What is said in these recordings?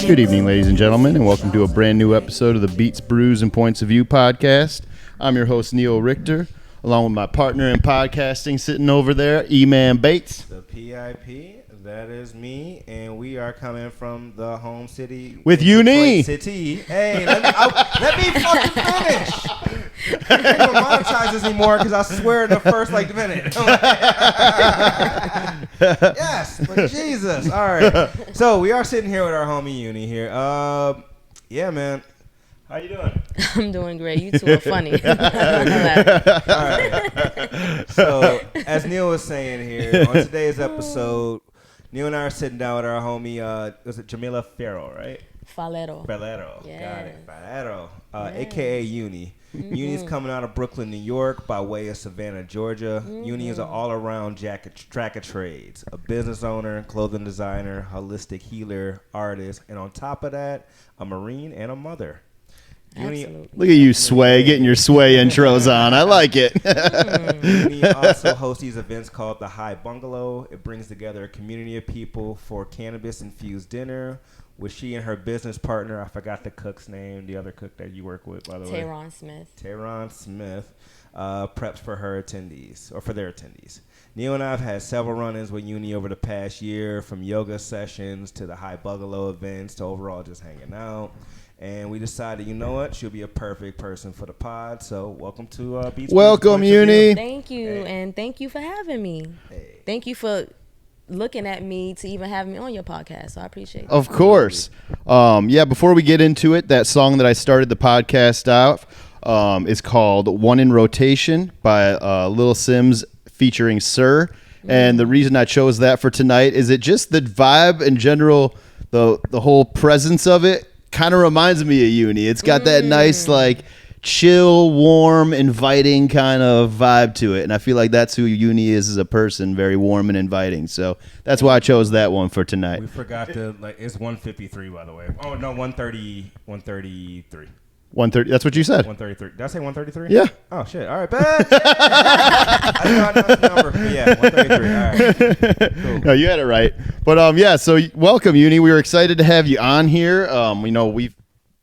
Good evening, ladies and gentlemen, and welcome to a brand new episode of the Beats, Brews, and Points of View podcast. I'm your host, Richter, along with my partner in podcasting sitting over there, E-Man Bates. The PIP, that is me, and we are coming from the home city. With Uni. City. Hey, let me fucking finish. I don't monetize this anymore because I swear in the first minute. Yes, but Jesus. All right. So we are sitting here with our homie Uni here. Yeah, man. How you doing? I'm doing great. You two are funny. All right. So as Neil was saying here, on today's episode, Neil and I are sitting down with our homie, was it Jamilah Falero, right? Falero. Yes. Got it. Falero, Yes. a.k.a. Uni. Mm-hmm. Uni's coming out of Brooklyn, New York by way of Savannah, Georgia. Mm-hmm. Uni is an all-around track of trades, a business owner, clothing designer, holistic healer, artist, and on top of that, a Marine and a mother. Absolutely. Look at you, Sway, getting your Sway intros on. I like it. Uni also hosts these events called the High Bungalow. It brings together a community of people for cannabis-infused dinner, with she and her business partner, I forgot the cook's name, the other cook that you work with, by the way. Tehran Smith preps for her attendees, or for their attendees. Neil and I have had several run-ins with Uni over the past year, from yoga sessions to the High Bungalow events to overall just hanging out. And we decided, you know what, she'll be a perfect person for the pod. So welcome to Beats. Welcome, Uni. Thank you, and thank you for having me. Hey. Thank you for looking at me to even have me on your podcast. So I appreciate it. Of course. Before we get into it, that song that I started the podcast out is called One in Rotation by Lil Sims featuring Sir. Mm-hmm. And the reason I chose that for tonight is it just the vibe in general, the whole presence of it kind of reminds me of Uni. It's got that nice, chill, warm, inviting kind of vibe to it. And I feel like that's who Uni is as a person, very warm and inviting. So that's why I chose that one for tonight. We forgot to, it's 153, by the way. Oh, no, 133. 130. That's what you said. 133. Did I say 133? Yeah. Oh, shit. All right, bad. I know the number. But yeah, 133. All right. Cool. No, you had it right. But, so welcome, Uni. We were excited to have you on here. We've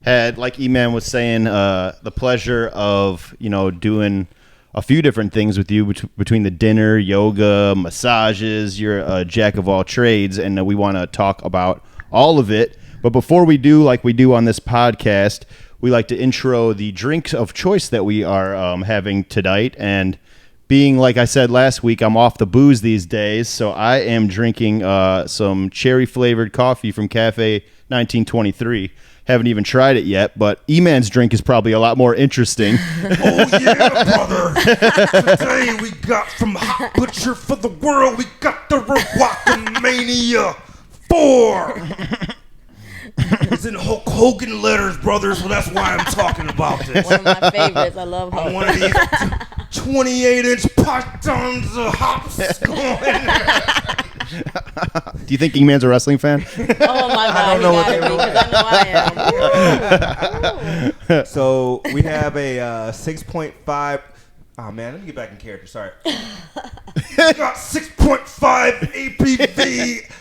had, like E-Man was saying, the pleasure of, doing a few different things with you between the dinner, yoga, massages. You're a jack of all trades, and we want to talk about all of it. But before we do, like we do on this podcast, we like to intro the drink of choice that we are having tonight. And being, like I said last week, I'm off the booze these days, so I am drinking some cherry-flavored coffee from Cafe 1923. Haven't even tried it yet, but E-Man's drink is probably a lot more interesting. Oh, yeah, brother. Today we got from Hot Butcher for the World, we got the Riwakamania V. It's in Hulk Hogan letters, brother, so that's why I'm talking about this. One of my favorites. I love Hulk. One of these 28-inch pythons of hops going. Do you think E-Man's a wrestling fan? Oh, my God. I don't know what they because I know I am. So we have a 6.5. Oh, man, let me get back in character. Sorry. We got 6.5 ABV,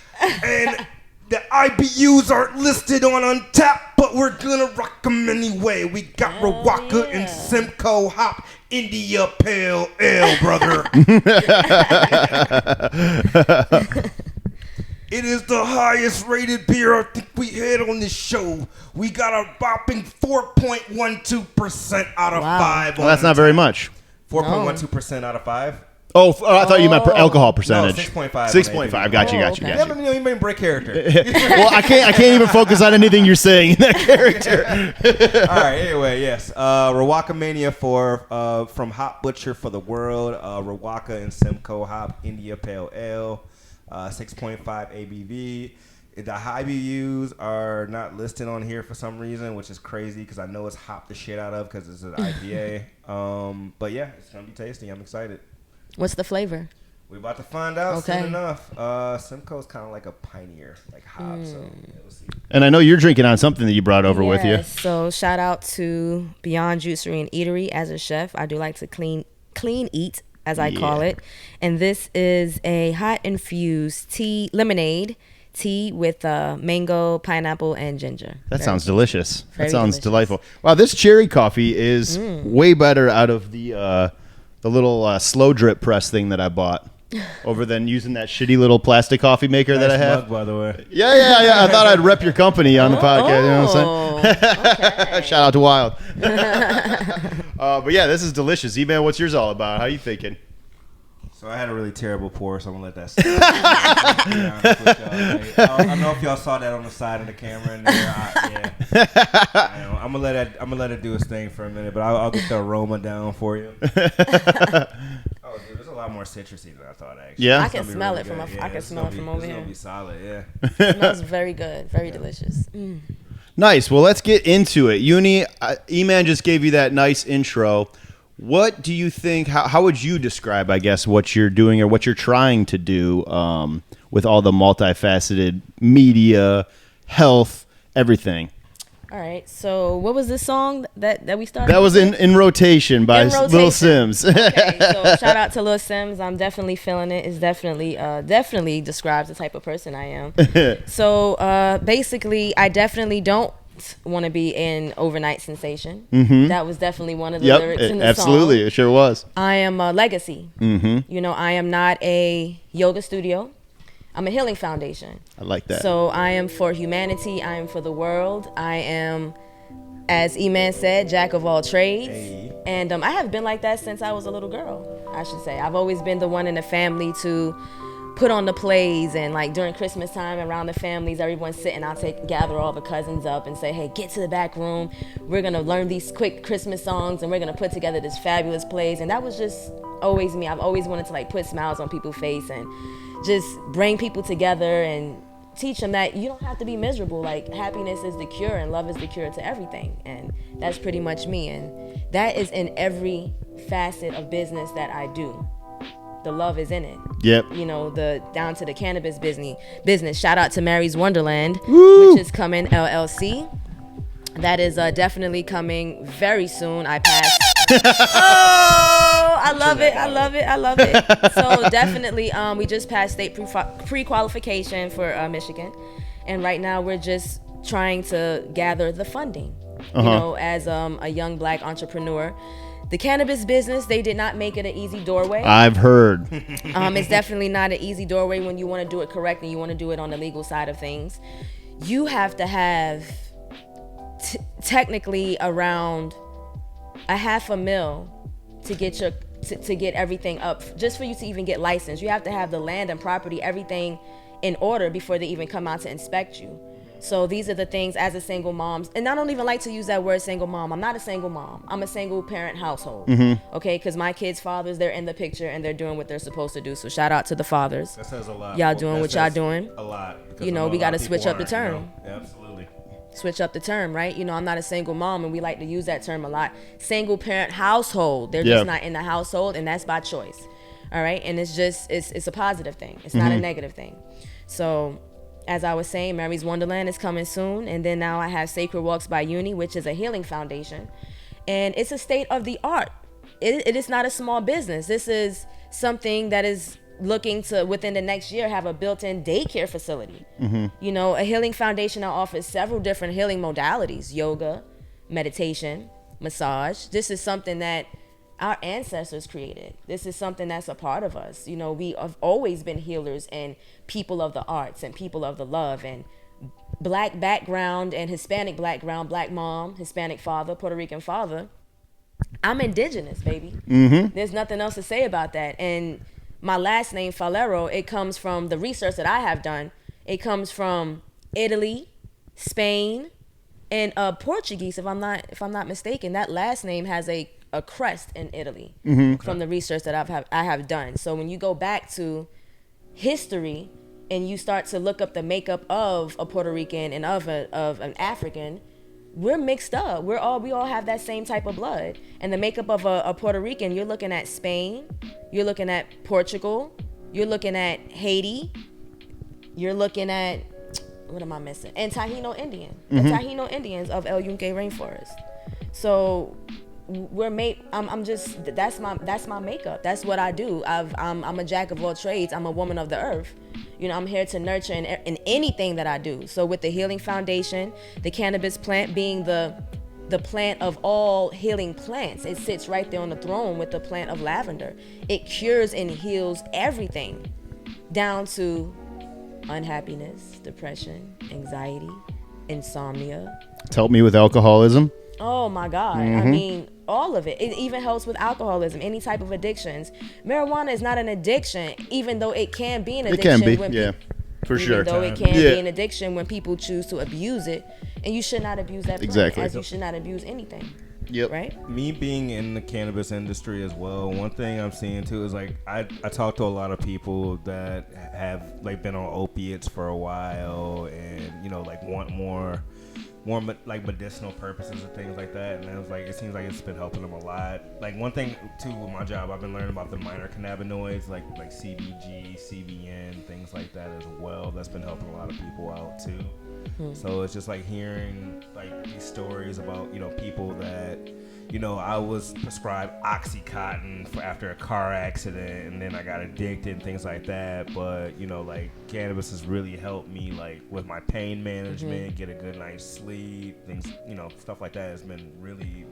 and the IBUs aren't listed on Untapped, but we're gonna rock them anyway. We got Riwaka and Simcoe Hop India Pale Ale, brother. It is the highest rated beer I think we had on this show. We got a whopping 4.12% out of 5. Well, that's not very much. 4.12% out of 5? Oh, I thought you meant alcohol percentage. No, 6.5. 6.5. Got you. Okay. Yeah, but you made break character. Well, I can't even focus on anything you're saying in that character. All right. Anyway, yes. Riwakamania from Hot Butcher for the World. Riwaka and Simcoe Hop India Pale Ale. 6.5 ABV. The high IBUs are not listed on here for some reason, which is crazy because I know it's hopped the shit out of because it's an IPA. But yeah, it's gonna be tasty. I'm excited. What's the flavor? We're about to find out Okay. soon enough. Simcoe's kind of like a pioneer, like hop. So yeah, we'll see. And I know you're drinking on something that you brought over with you. So shout out to Beyond Juicery and Eatery. As a chef, I do like to clean eat, as I call it. And this is a hot infused lemonade tea with mango, pineapple, and ginger. That Very sounds tasty. delicious. Very That sounds delicious. delightful. Wow, this cherry coffee is way better out of the little slow drip press thing that I bought over than using that shitty little plastic coffee maker that I Nice have. mug, by the way. Yeah. I thought I'd rep your company on the podcast. You know what I'm saying? Okay. Shout out to Wild. But yeah, this is delicious. E-Man, what's yours all about? How you thinking? So I had a really terrible pour, so I'm gonna let that slide. To be honest with y'all. Like, I don't know if y'all saw that on the side of the camera in there. I'm gonna let it do its thing for a minute, but I'll get the aroma down for you. Oh, dude, there's a lot more citrusy than I thought. Actually, Yeah? I can smell it from over here. It's gonna be solid. Yeah. It smells very good, very delicious. Nice. Well, let's get into it. Uni, E-Man just gave you that nice intro. What do you think, how would you describe, I guess, what you're doing or what you're trying to do with all the multifaceted media, health, everything? All right. So what was this song that we started? That was in rotation by In rotation. Lil Sims. Okay, so shout out to Lil Sims. I'm definitely feeling it. It's definitely describes the type of person I am. So basically, I definitely don't want to be an overnight sensation. That was definitely one of the lyrics in the absolutely. song. It sure was. I am a legacy. You know, I am not a yoga studio. I'm a healing foundation. I like that. So I am for humanity. I am for the world. I am, as E-Man said, jack of all trades. Hey. And I have been like that since I was a little girl, I should say. I've always been the one in the family to put on the plays, and like during Christmas time around the families, everyone's sitting. I'll gather all the cousins up and say, hey, get to the back room. We're going to learn these quick Christmas songs and we're going to put together this fabulous plays. And that was just always me. I've always wanted to like put smiles on people's face and just bring people together and teach them that you don't have to be miserable. Like, happiness is the cure and love is the cure to everything. And that's pretty much me. And that is in every facet of business that I do. The love is in it. Yep. You know, the down to the cannabis business. Shout out to Mary's Wonderland, Woo! which is coming LLC. That is definitely coming very soon. I passed. Oh, I love it. So definitely, we just passed state pre-qualification for Michigan, and right now we're just trying to gather the funding. You know, as a young black entrepreneur. The cannabis business, they did not make it an easy doorway. I've heard. It's definitely not an easy doorway when you want to do it correct and you want to do it on the legal side of things. You have to have technically around $500,000 to get to get everything up, just for you to even get licensed. You have to have the land and property, everything in order before they even come out to inspect you. So these are the things as a single mom, and I don't even like to use that word single mom. I'm not a single mom. I'm a single parent household. Okay, because my kids' fathers, they're in the picture and they're doing what they're supposed to do. So shout out to the fathers. That says a lot. Y'all doing what y'all doing. A lot. You know, we got to switch up the term. Yeah, absolutely. Switch up the term, right? You know, I'm not a single mom, and we like to use that term a lot. Single parent household. They're just not in the household, and that's by choice. All right, and it's just it's a positive thing. It's not a negative thing. So, as I was saying, Mary's Wonderland is coming soon, and then now I have Sacred Walks by Uni, which is a healing foundation, and it's a state of the art. It is not a small business. This is something that is looking to within the next year have a built-in daycare facility. You know, a healing foundation that offers several different healing modalities: yoga, meditation, massage. This is something that our ancestors created. This is something that's a part of us. You know, we have always been healers and people of the arts and people of the love, and black background and Hispanic background, black mom, Hispanic father, Puerto Rican father. I'm indigenous, baby. There's nothing else to say about that. And my last name, Falero, it comes from the research that I have done. It comes from Italy, Spain, and Portuguese, if I'm not mistaken. That last name has a crest in Italy from the research that I have done. So when you go back to history and you start to look up the makeup of a Puerto Rican and of an African, we're mixed up. We all have that same type of blood. And the makeup of a Puerto Rican, you're looking at Spain, you're looking at Portugal, you're looking at Haiti, you're looking at, what am I missing? And Taino Indian, the Taino Indians of El Yunque Rainforest. So we're made. That's my makeup. That's what I do. I'm a jack of all trades. I'm a woman of the earth, You know, I'm here to nurture in anything that I do. So with the Healing Foundation, the cannabis plant being the plant of all healing plants, it sits right there on the throne with the plant of lavender. It cures and heals everything, down to unhappiness, depression, anxiety, insomnia. It's helped me with alcoholism. Oh my God. I mean, all of it. It even helps with alcoholism, any type of addictions. Marijuana is not an addiction, even though it can be an addiction. It can be, yeah, for sure. Even though it can be an addiction when people choose to abuse it. And you should not abuse that plant, as you should not abuse anything. Yep. Right? Me being in the cannabis industry as well, one thing I'm seeing too is like I talk to a lot of people that have like been on opiates for a while and, you know, like want more like medicinal purposes and things like that, and it seems like it's been helping them a lot. Like one thing too with my job, I've been learning about the minor cannabinoids like CBG, CBN, things like that as well. That's been helping a lot of people out too. So it's just like hearing like these stories about, you know, people that, you know, I was prescribed Oxycontin after a car accident and then I got addicted and things like that. But, you know, like cannabis has really helped me like with my pain management, get a good night's sleep, things, you know, stuff like that has been really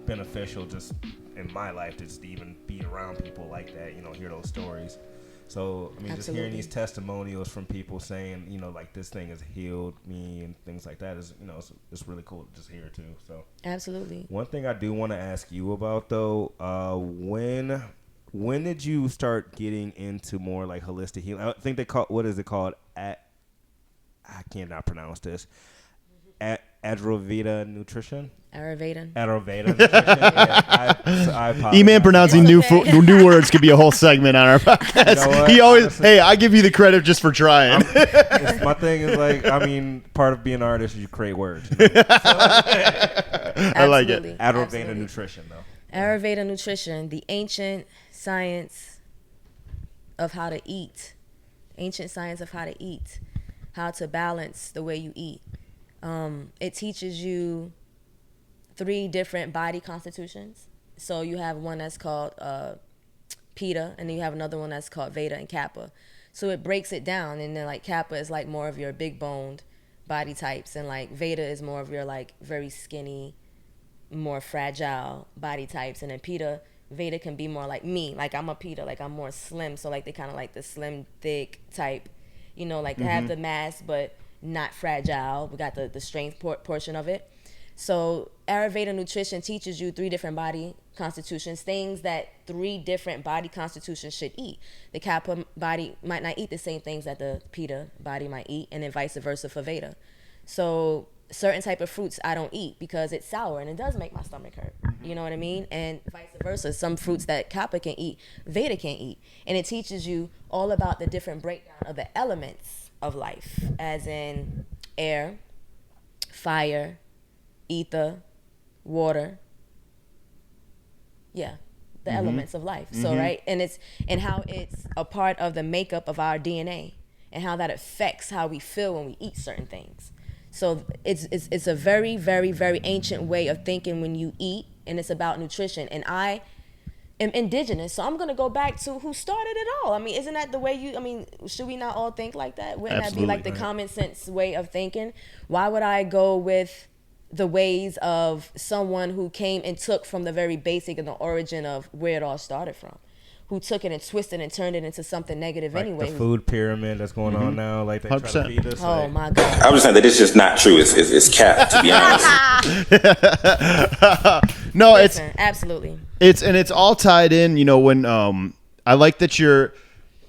beneficial just in my life to just even be around people like that, you know, hear those stories. So, I mean, just hearing these testimonials from people saying, you know, like this thing has healed me and things like that is, you know, it's really cool to just hear too. So, absolutely. One thing I do want to ask you about though, when did you start getting into more like holistic healing? I think they call, what is it called? I cannot pronounce this. Ayurveda nutrition. Ayurveda. I E-Man pronouncing new words could be a whole segment on our podcast. You know he always, honestly, hey, I give you the credit just for trying. My thing is like, I mean, part of being an artist is you create words. You know? I like it. Ayurveda nutrition, though. Ayurveda nutrition, the ancient science of how to eat. Ancient science of how to eat, how to balance the way you eat. It teaches you 3 different body constitutions. So you have one that's called Pitta, and then you have another one that's called Vata and Kapha. So it breaks it down, and then like Kapha is like more of your big boned body types, and like Vata is more of your like very skinny, more fragile body types, and then Pitta, Vata can be more like me. Like I'm a Pitta, like I'm more slim, so like they kind of like the slim, thick type, you know, like have the mass but not fragile. We got the strength portion of it. So Ayurveda nutrition teaches you 3 different body constitutions, things that 3 different body constitutions should eat. The Kapha body might not eat the same things that the Pitta body might eat, and then vice versa for Vata. So certain type of fruits I don't eat because it's sour and it does make my stomach hurt. You know what I mean? And vice versa. Some fruits that Kapha can eat, Vata can't eat. And it teaches you all about the different breakdown of the elements of life, as in air, fire, ether, water. Yeah, the elements of life. So right, and how it's a part of the makeup of our DNA and how that affects how we feel when we eat certain things. So it's a very, very, very ancient way of thinking when you eat, and it's about nutrition. And I am indigenous, so I'm going to go back to who started it all. I mean, isn't that the way should we not all think like that? Wouldn't Absolutely. that be like the common sense way of thinking? Why would I go with the ways of someone who came and took from the very basic and the origin of where it all started from? Who took it and twisted and turned it into something negative like anyway. The food pyramid that's going on now, like they try to feed us. Oh like, my God! I was saying that it's just not true. It's cap, to be honest. No, Listen, absolutely. It's all tied in. You know, when I like that you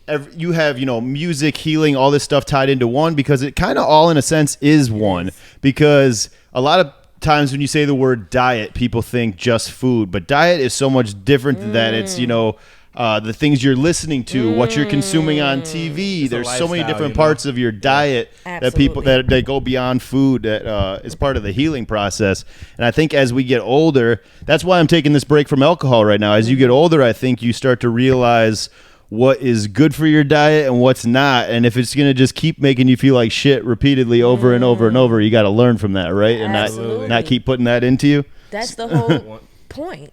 have, you know, music, healing, all this stuff tied into one, because it kind of all in a sense is one. Because a lot of times when you say the word diet, people think just food, but diet is so much different than that. It's, you know, the things you're listening to, what you're consuming on TV. There's so many different parts of your diet that people that go beyond food that is part of the healing process. And I think as we get older, that's why I'm taking this break from alcohol right now. As you get older, I think you start to realize what is good for your diet and what's not. And if it's going to just keep making you feel like shit repeatedly over and over and over, you got to learn from that, right? And not keep putting that into you. That's the whole point.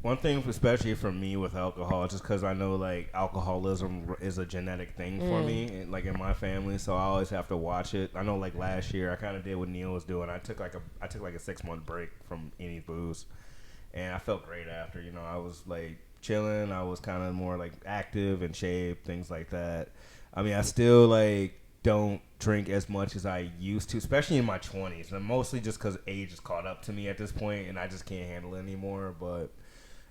One thing, especially for me with alcohol, just because I know like alcoholism is a genetic thing for me, and, like in my family, so I always have to watch it. I know like last year I kind of did what Neil was doing. I took like a 6-month break from any booze, and I felt great after. You know, I was like chilling. I was kind of more like active and shape, things like that. I mean, I still like don't drink as much as I used to, especially in my 20s, and mostly just because age has caught up to me at this point, and I just can't handle it anymore. But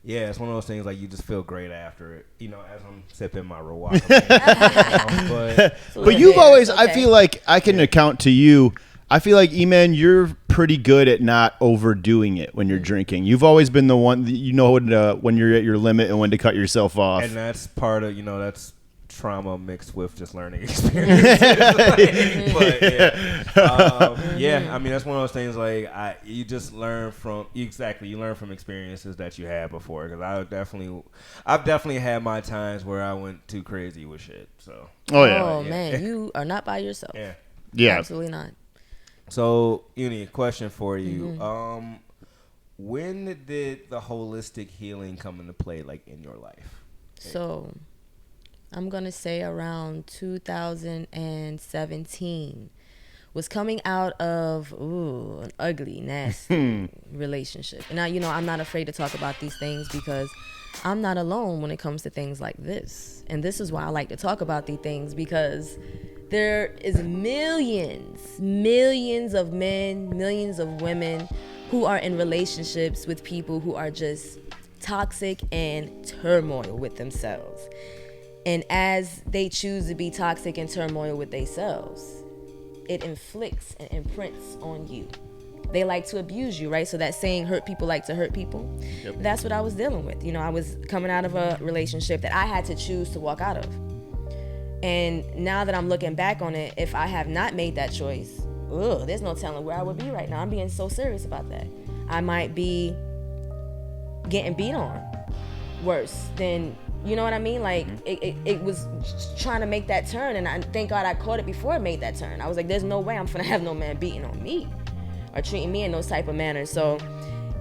yeah, it's one of those things like you just feel great after it, you know, as I'm sipping my Riwakamania. But you've always, I feel like I can account to you. I feel like, E-Man, you're pretty good at not overdoing it when you're drinking. You've always been the one, you know when you're at your limit and when to cut yourself off. And that's part of, you know, that's trauma mixed with just learning experience. But yeah, I mean, that's one of those things like you just learn from you learn from experiences that you had before. Because I've definitely had my times where I went too crazy with shit. So man, you are not by yourself. Yeah, absolutely not. So, Uni, question for you. When did the holistic healing come into play, like in your life? So I'm going to say around 2017 was coming out of an ugly, nasty relationship. And now, you know, I'm not afraid to talk about these things because I'm not alone when it comes to things like this. And this is why I like to talk about these things, because there is millions of men, millions of women who are in relationships with people who are just toxic and turmoil with themselves. And as they choose to be toxic and turmoil with themselves, it inflicts and imprints on you. They like to abuse you, right? So that saying, hurt people like to hurt people. Yep. That's what I was dealing with. You know, I was coming out of a relationship that I had to choose to walk out of. And now that I'm looking back on it, if I have not made that choice, there's no telling where I would be right now. I'm being so serious about that. I might be getting beat on worse than, you know what I mean? Like, it was trying to make that turn, and thank God I caught it before it made that turn. I was like, there's no way I'm finna have no man beating on me or treating me in those type of manners. So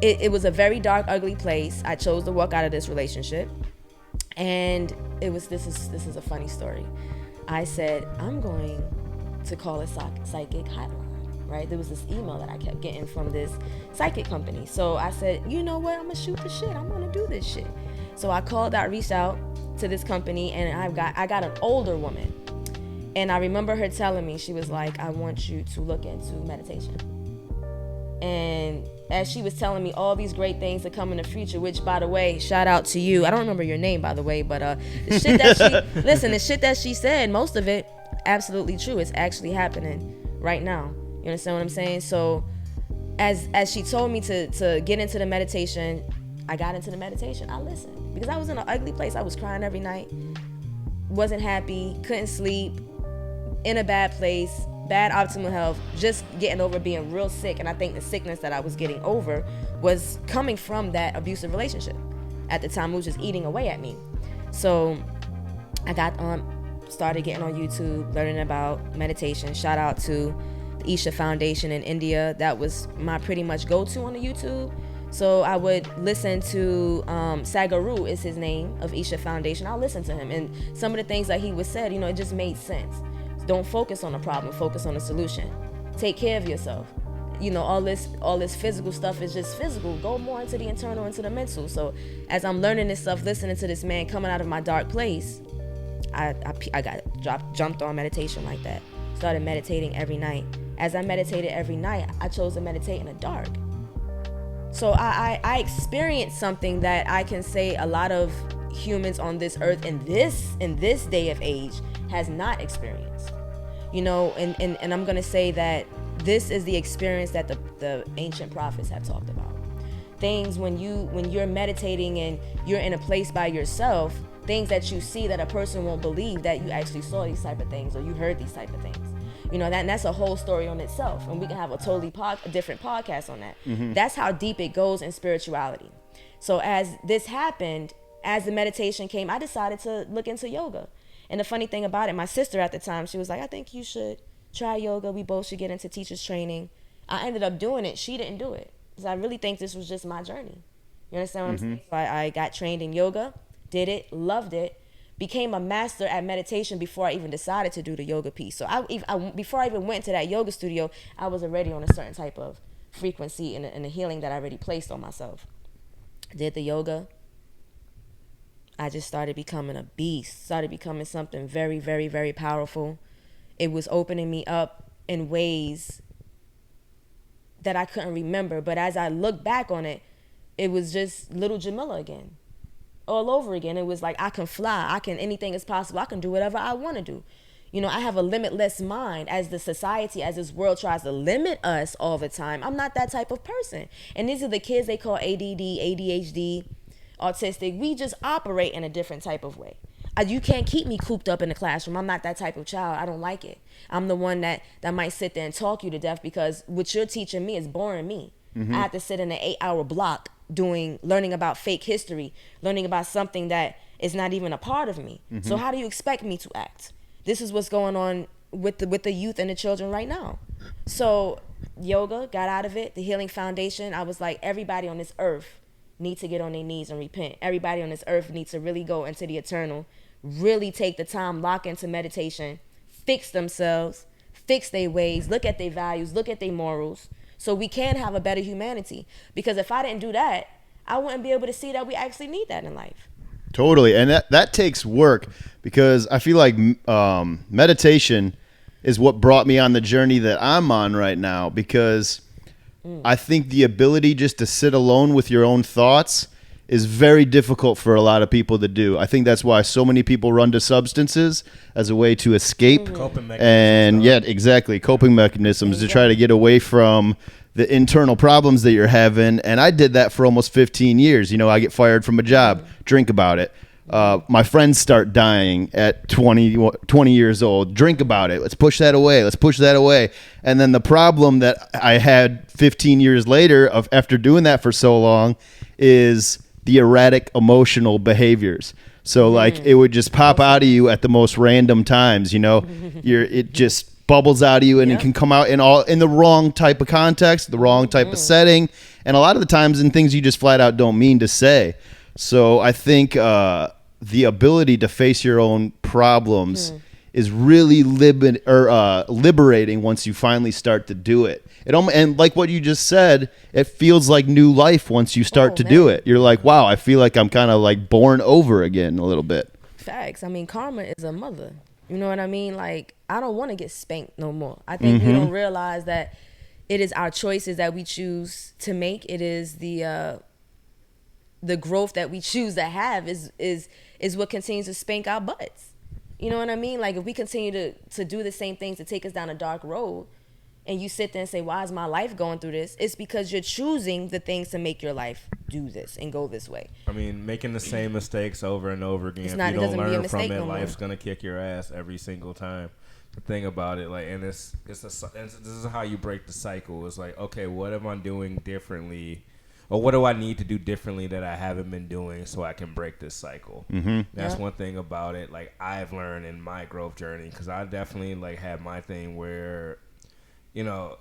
it was a very dark, ugly place. I chose to walk out of this relationship, and this is a funny story. I said, I'm going to call a psychic hotline, right? There was this email that I kept getting from this psychic company. So I said, you know what? I'm gonna shoot the shit. I'm gonna do this shit. So I reached out to this company, and I got an older woman. And I remember her telling me, she was like, I want you to look into meditation. And as she was telling me all these great things that come in the future, which, by the way, shout out to you. I don't remember your name, by the way, but the shit that she said, most of it, absolutely true. It's actually happening right now. You understand what I'm saying? So as she told me to get into the meditation, I got into the meditation. I listened because I was in an ugly place. I was crying every night, wasn't happy, couldn't sleep, in a bad place, bad optimal health, just getting over being real sick. And I think the sickness that I was getting over was coming from that abusive relationship. At the time, it was just eating away at me. So I got started getting on YouTube, learning about meditation. Shout out to the Isha Foundation in India. That was my pretty much go-to on the YouTube. So I would listen to Sagaru is his name, of Isha Foundation. I'll listen to him, and some of the things that he was said, you know, it just made sense. Don't focus on the problem, focus on the solution. Take care of yourself. You know, all this physical stuff is just physical. Go more into the internal, into the mental. So as I'm learning this stuff, listening to this man coming out of my dark place, I jumped on meditation like that. Started meditating every night. As I meditated every night, I chose to meditate in the dark. So I experienced something that I can say a lot of humans on this earth in this day of age has not experienced. You know, and I'm gonna say that this is the experience that the ancient prophets have talked about. Things when you're meditating and you're in a place by yourself, things that you see that a person won't believe that you actually saw these type of things or you heard these type of things. You know, that's a whole story on itself, and we can have a totally different podcast on that. Mm-hmm. That's how deep it goes in spirituality. So as this happened, as the meditation came, I decided to look into yoga. And the funny thing about it, my sister at the time, she was like, I think you should try yoga. We both should get into teacher's training. I ended up doing it. She didn't do it. Because I really think this was just my journey. You You understand what I'm saying? So I got trained in yoga, did it, loved it, became a master at meditation before I even decided to do the yoga piece. So before I even went to that yoga studio, I was already on a certain type of frequency and a healing that I already placed on myself. Did the yoga. I just started becoming a beast, started becoming something very, very, very powerful. It was opening me up in ways that I couldn't remember. But as I look back on it, it was just little Jamilah again. All over again. It was like, I can fly. Anything is possible. I can do whatever I want to do. You know, I have a limitless mind. As the society, as this world tries to limit us all the time, I'm not that type of person. And these are the kids they call ADD, ADHD, autistic. We just operate in a different type of way. You can't keep me cooped up in the classroom. I'm not that type of child. I don't like it. I'm the one that might sit there and talk you to death because what you're teaching me is boring me. I have to sit in an 8-hour block learning about fake history, learning about something that is not even a part of me. So how do you expect me to act? This is what's going on with the youth and the children right now. So yoga, got out of it, the Healing Foundation. I was like, everybody on this earth needs to get on their knees and repent. Everybody on this earth needs to really go into the eternal, really take the time, lock into meditation, fix themselves, fix their ways, look at their values, look at their morals, so we can have a better humanity. Because if I didn't do that, I wouldn't be able to see that we actually need that in life. Totally. And that takes work, because I feel like meditation is what brought me on the journey that I'm on right now, because I think the ability just to sit alone with your own thoughts is very difficult for a lot of people to do. I think that's why so many people run to substances as a way to escape. Coping mechanisms. And yeah, exactly. Coping mechanisms to try to get away from the internal problems that you're having. And I did that for almost 15 years. You know, I get fired from a job, drink about it. My friends start dying at 20 years old. Drink about it. Let's push that away. Let's push that away. And then the problem that I had 15 years later after doing that for so long is the erratic emotional behaviors. So like it would just pop out of you at the most random times, you know. It just bubbles out of you, and it can come out in the wrong type of context, the wrong type of setting, and a lot of the times in things you just flat out don't mean to say. So I think the ability to face your own problems is really liberating once you finally start to do it. And like what you just said, it feels like new life once you start to do it. You're like, wow, I feel like I'm kind of like born over again a little bit. Facts. I mean, karma is a mother. You know what I mean? Like, I don't want to get spanked no more. I think we don't realize that it is our choices that we choose to make. It is the growth that we choose to have is what continues to spank our butts. You know what I mean? Like, if we continue to do the same things to take us down a dark road, and you sit there and say, why is my life going through this? It's because you're choosing the things to make your life do this and go this way. I mean, making the same mistakes over and over again. If you don't learn from it, life's going to kick your ass every single time. The thing about it, like, and this is how you break the cycle. It's like, okay, what am I doing differently? Or what do I need to do differently that I haven't been doing so I can break this cycle? That's one thing about it. Like, I've learned in my growth journey, because I definitely, like, had my thing where, you know,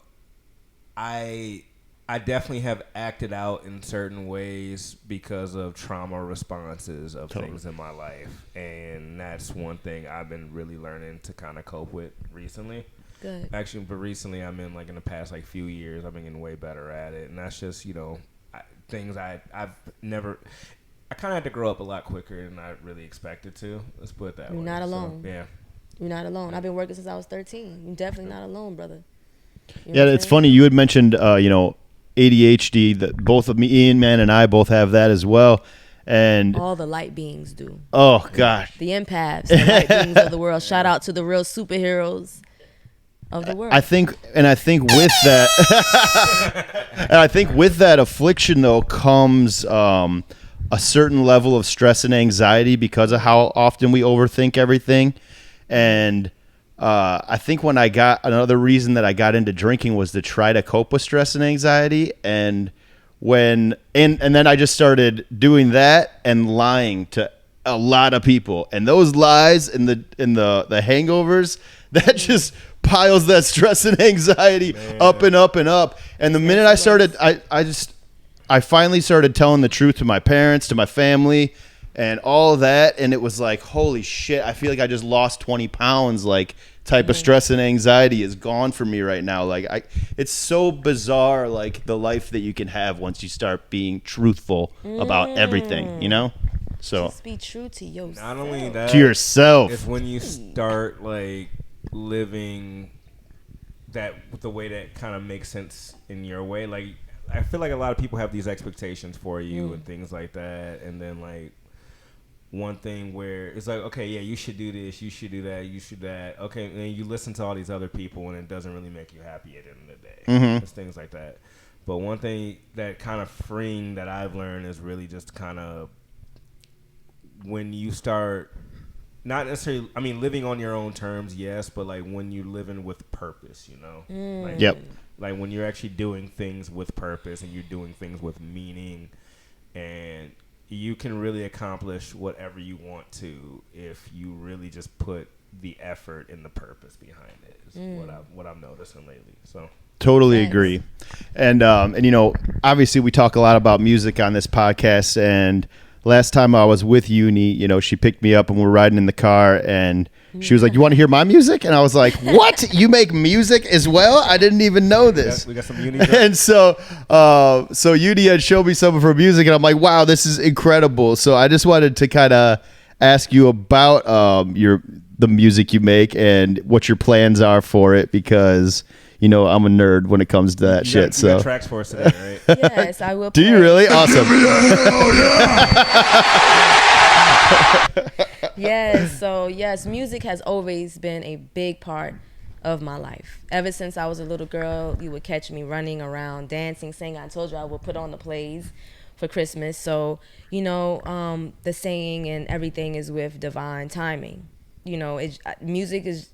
I definitely have acted out in certain ways because of trauma responses of things in my life. And that's one thing I've been really learning to kind of cope with recently. Good. Actually, but recently in the past, like, few years, I've been getting way better at it. And that's just, you know, things I've never... I kind of had to grow up a lot quicker than I really expected to. Let's put it that way. You're not alone. So, yeah. You're not alone. I've been working since I was 13. You're definitely not alone, brother. You know it's funny. You had mentioned, you know, ADHD. That both of me, Ian, man, and I both have that as well. And all the light beings do. Oh gosh, the empaths, the light beings of the world. Shout out to the real superheroes of the world. I think with that, and I think with that affliction though comes a certain level of stress and anxiety because of how often we overthink everything, and. I think when another reason that I got into drinking was to try to cope with stress and anxiety. And then I just started doing that and lying to a lot of people. And those lies and the hangovers, that just piles that stress and anxiety up and up and up. And the minute I started, I finally started telling the truth to my parents, to my family, and all of that. And it was like, holy shit, I feel like I just lost 20 pounds. Like, type of stress and anxiety is gone from me right now. Like, it's so bizarre, like the life that you can have once you start being truthful about everything, you know? So Just be true to yourself. Not only that, to yourself. it's when you start like living that the way that kind of makes sense in your way. Like, I feel like a lot of people have these expectations for you and things like that, and then like one thing where it's like, okay, yeah, you should do this, you should do that, you should that. Okay, and then you listen to all these other people, and it doesn't really make you happy at the end of the day. It's things like that. But one thing that kind of freeing that I've learned is really just kind of when you start, not necessarily, I mean, living on your own terms, yes, but like when you're living with purpose, you know? Like, like when you're actually doing things with purpose and you're doing things with meaning, and you can really accomplish whatever you want to if you really just put the effort and the purpose behind it is what I'm noticing lately. So totally agree. And you know, obviously we talk a lot about music on this podcast, and last time I was with Uni, you know, she picked me up and we're riding in the car, and she was like, "You want to hear my music?" And I was like, "What? You make music as well? I didn't even know this." we got some Uni. And so Uni had showed me some of her music, and I'm like, "Wow, this is incredible." So I just wanted to kind of ask you about the music you make and what your plans are for it, because you know I'm a nerd when it comes to that shit. You got tracks for us today, right? Yes, I will. Do you really? Awesome. Yes, so yes, music has always been a big part of my life. Ever since I was a little girl, you would catch me running around, dancing, singing. I told you I would put on the plays for Christmas. So, you know, the singing and everything is with divine timing. You know, music is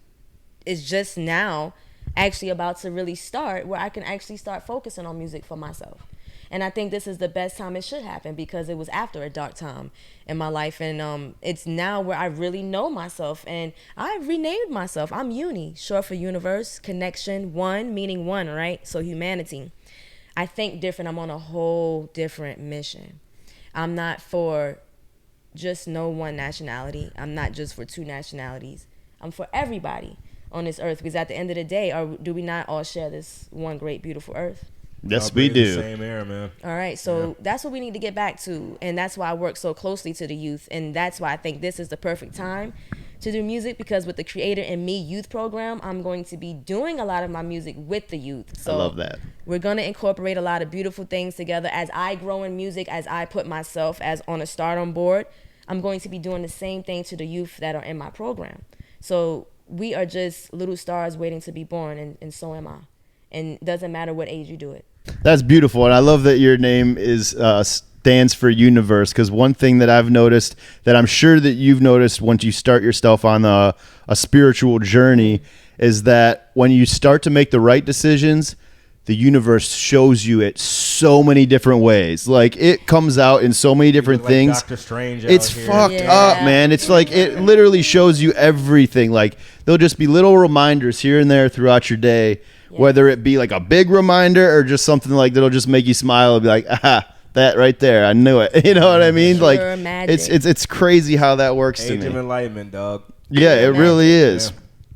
just now actually about to really start where I can actually start focusing on music for myself. And I think this is the best time it should happen, because it was after a dark time in my life. And it's now where I really know myself. And I renamed myself. I'm Uni, short for universe, connection, one, meaning one, right? So humanity. I think different. I'm on a whole different mission. I'm not for just no one nationality. I'm not just for two nationalities. I'm for everybody on this earth, because at the end of the day, do we not all share this one great, beautiful earth? Yes, we do. Same air, man. All right, so that's what we need to get back to, and that's why I work so closely to the youth, and that's why I think this is the perfect time to do music, because with the Creator in Me youth program, I'm going to be doing a lot of my music with the youth. So I love that. We're going to incorporate a lot of beautiful things together. As I grow in music, as I put myself as on a stardom board, I'm going to be doing the same thing to the youth that are in my program. So we are just little stars waiting to be born, and so am I. And it doesn't matter what age you do it. That's beautiful, and I love that your name is stands for universe, because one thing that I've noticed that I'm sure that you've noticed once you start yourself on a spiritual journey is that when you start to make the right decisions, the universe shows you it so many different ways. Like, it comes out in so many different things. Like Dr. Strange it's fucked up, man. It's like it literally shows you everything. Like, there'll just be little reminders here and there throughout your day. Whether it be like a big reminder or just something like that'll just make you smile and be like, aha, that right there, I knew it. You know what I mean? Pure like, magic. it's crazy how that works to Age of me. enlightenment, dog. Yeah, it really is.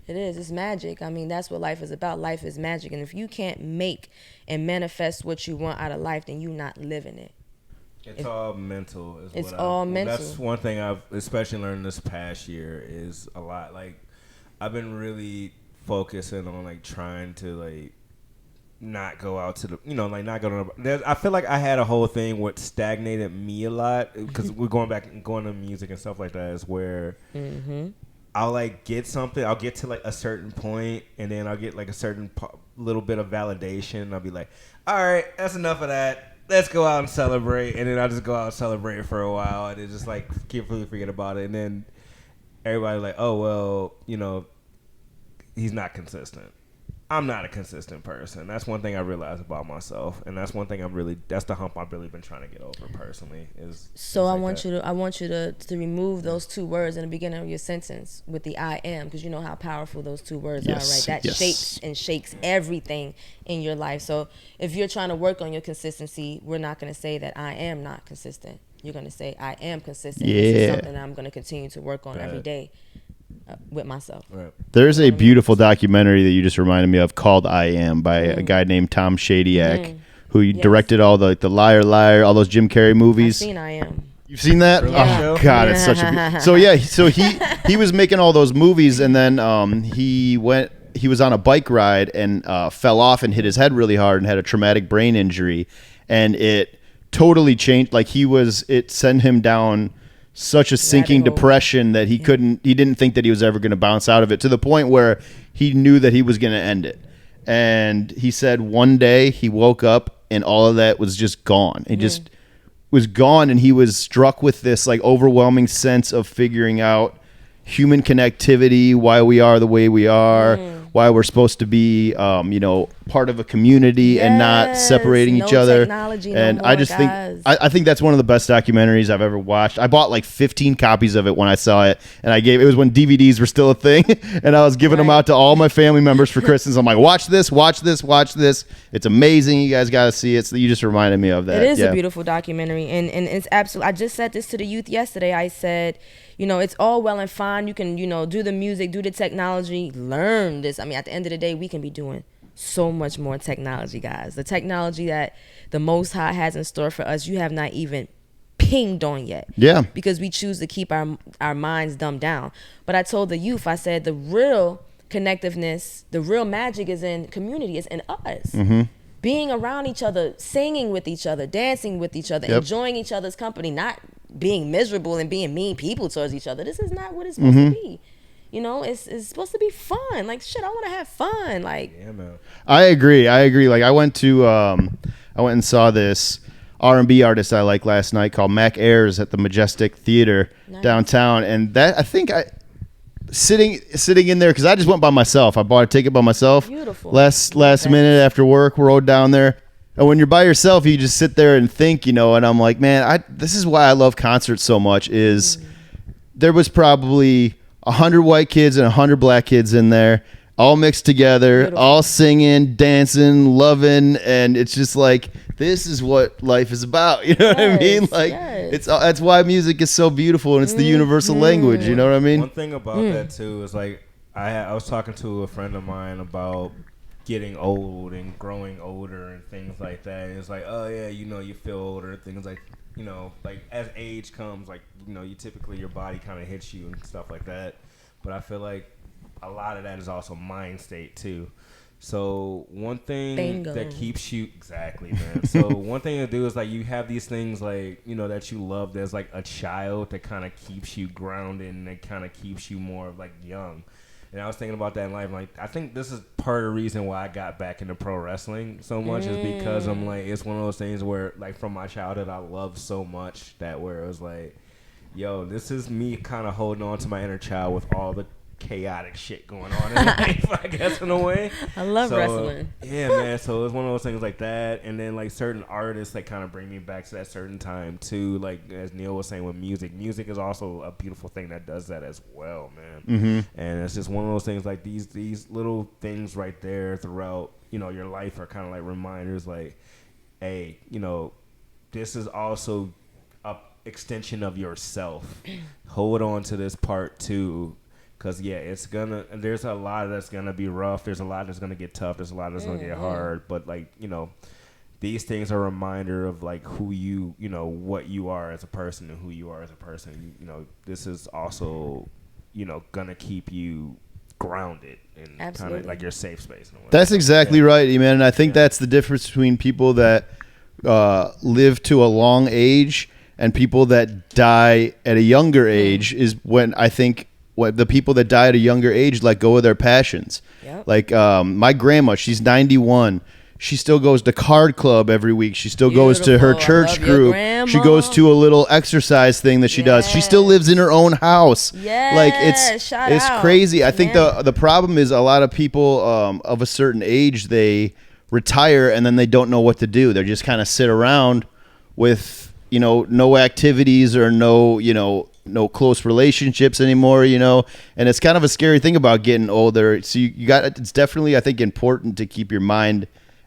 It is. It's magic. I mean, that's what life is about. Life is magic. And if you can't make and manifest what you want out of life, then you're not living it. It's all mental. Mental. That's one thing I've especially learned this past year is a lot. Like, I've been really focusing on like trying to like not go out to the, you know, like not go to. I feel like I had a whole thing what stagnated me a lot, because we're going back and going to music and stuff like that, is where I'll like get something, I'll get to like a certain point, and then I'll get like a certain little bit of validation. I'll be like, all right, that's enough of that. Let's go out and celebrate. And then I'll just go out and celebrate for a while, and then just like completely forget about it. And then everybody's like, oh, well, you know, he's not consistent. I'm not a consistent person. That's one thing I realize about myself, and that's one thing that's the hump I've really been trying to get over personally. So I want you to remove those two words in the beginning of your sentence with the I am, because you know how powerful those two words are, right? That shapes and shakes everything in your life. So if you're trying to work on your consistency, we're not going to say that I am not consistent. You're going to say I am consistent. Yeah. This is something I'm going to continue to work on every day. With myself. Right. There's a beautiful documentary that you just reminded me of called I Am by a guy named Tom Shadyac, who directed all the Liar Liar, all those Jim Carrey movies. I've seen I Am. You've seen that? Yeah. Oh God, it's such a so he was making all those movies, and then he was on a bike ride and fell off and hit his head really hard and had a traumatic brain injury, and it totally changed. Like it sent him down such a sinking depression that he didn't think that he was ever going to bounce out of it, to the point where he knew that he was going to end it. And he said one day he woke up and all of that was just gone. It just was gone, and he was struck with this like overwhelming sense of figuring out human connectivity, why we are the way we are, why we're supposed to be, part of a community and not separating each other. And I just think, I think that's one of the best documentaries I've ever watched. I bought like 15 copies of it when I saw it, and it was when DVDs were still a thing, and I was giving them out to all my family members for Christmas. I'm like, watch this. It's amazing. You guys got to see it. So you just reminded me of that. It is a beautiful documentary, and it's absolutely. I just said this to the youth yesterday. I said, it's all well and fine. You can, do the music, do the technology, learn this. I mean, at the end of the day, we can be doing so much more technology, guys. The technology that the Most High has in store for us, you have not even pinged on yet. Yeah. Because we choose to keep our minds dumbed down. But I told the youth, I said, the real connectiveness, the real magic is in community, is in us. Mm-hmm. Being around each other, singing with each other, dancing with each other, enjoying each other's company, not being miserable and being mean people towards each other. This is not what it's supposed to be. It's supposed to be fun. Like, shit, I want to have fun. Like, yeah, man. I agree. Like, I went and saw this R&B artist I like last night called Mac Ayres at the Majestic Theater downtown, and that, I think sitting in there, because I just went by myself. I bought a ticket by myself. Beautiful. Last minute after work, we rode down there. And when you're by yourself, you just sit there and think, and I'm like, man, this is why I love concerts so much, is there was probably 100 white kids and 100 black kids in there, all mixed together, all singing, dancing, loving, and it's just like, this is what life is about. You know what I mean? Like, that's why music is so beautiful, and it's the universal language. You know what I mean? One thing about that too is, like, I was talking to a friend of mine about getting old and growing older and things like that. And it's like, oh yeah, you feel older, things like, like as age comes, like, you typically, your body kind of hits you and stuff like that. But I feel like a lot of that is also mind state too. So one thing that keeps you, exactly, man. So one thing to do is, like, you have these things, like, that you love, as like a child, that kind of keeps you grounded and that kind of keeps you more like young. And I was thinking about that in life. Like, I think this is part of the reason why I got back into pro wrestling so much, is because I'm like, it's one of those things where, like, from my childhood, I loved so much that where it was like, yo, this is me kind of holding on to my inner child with all the chaotic shit going on in life, I guess, in a way. I love wrestling. Yeah, man. So it's one of those things like that. And then, like, certain artists that kind of bring me back to that certain time too. Like, as Neil was saying with music is also a beautiful thing that does that as well, man. Mm-hmm. And it's just one of those things, like, these little things right there throughout, your life are kind of like reminders, like, hey, this is also a extension of yourself. Hold on to this part too. Because, there's a lot that's going to be rough. There's a lot that's going to get tough. There's a lot that's going to get hard. But, like, these things are a reminder of, like, who you, what you are as a person and who you are as a person. This is also, going to keep you grounded and kind of like your safe space. That's exactly right, man. And I think that's the difference between people that live to a long age and people that die at a younger age, is when I think the people that die at a younger age let go of their passions. Yep. Like, my grandma, she's 91. she still goes to card club every week. She still goes to her Beautiful. church I love your group. grandma. She goes to a little exercise thing that she does. She still lives in her own house. Yes, Like it's shout out. crazy. I think Yeah. the problem is a lot of people of a certain age, they retire and then they don't know what to do. They just kind of sit around with, no activities or no close relationships anymore, and it's kind of a scary thing about getting older. So it's definitely, I think, important to keep your mind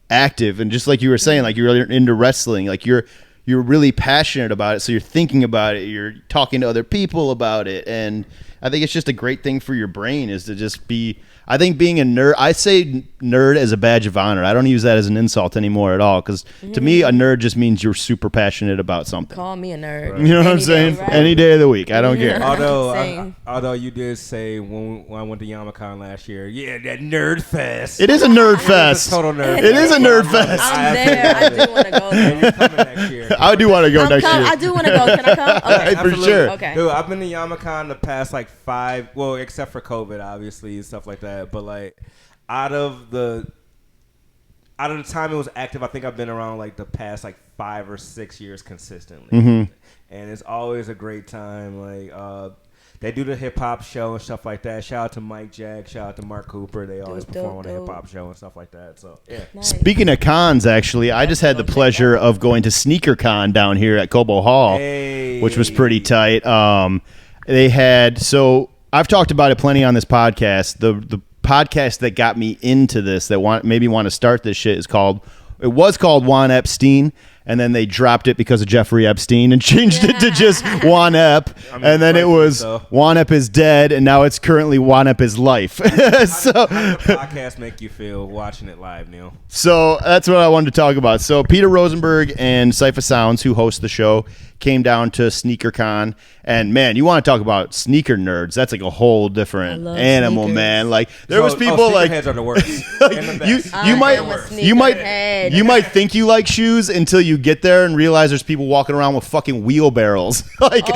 active. And just like you were saying, like you're into wrestling, like you're really passionate about it. So you're thinking about it, you're talking to other people about it. And I think it's just a great thing for your brain is to just be, I think being a nerd, I say nerd as a badge of honor. I don't use that as an insult anymore at all. Because to me, a nerd just means you're super passionate about something. Call me a nerd. You know what I'm saying? Right? Any day of the week. I don't care. Although you did say when I went to YamaCon last year, yeah, that nerd fest. It is a nerd fest. It's a total nerd. It is a nerd fest. I'm there. I do want to go there. You're coming next year. I do want to go next year. I do want to go. Can I come? Okay. For sure. Okay. Dude, I've been to YamaCon the past like 5, well, except for COVID, obviously, and stuff like that. But like, out of the time it was active, I think I've been around like the past like 5 or 6 years consistently, and it's always a great time. Like, they do the hip hop show and stuff like that. Shout out to Mike Jack. Shout out to Mark Cooper. They always perform on the hip hop show and stuff like that. So yeah. Nice. Speaking of cons, actually, I just had the pleasure of going to Sneaker Con down here at Cobo Hall, which was pretty tight. They had, so I've talked about it plenty on this podcast. The podcast that got me into this, that made me want to start this shit, it was called Juan Epstein, and then they dropped it because of Jeffrey Epstein and changed it to just Juan Ep, and then it was Juan Ep is dead, and now it's currently Juan Ep is life. So how did the podcast make you feel watching it live, Neil? So that's what I wanted to talk about. So Peter Rosenberg and Cypher Sounds, who host the show, came down to SneakerCon, and man, you want to talk about sneaker nerds? That's like a whole different animal, sneakers. Man. Like there was people like sneakerheads are the worst. you might think you like shoes until you get there and realize there's people walking around with fucking wheelbarrows. Like, You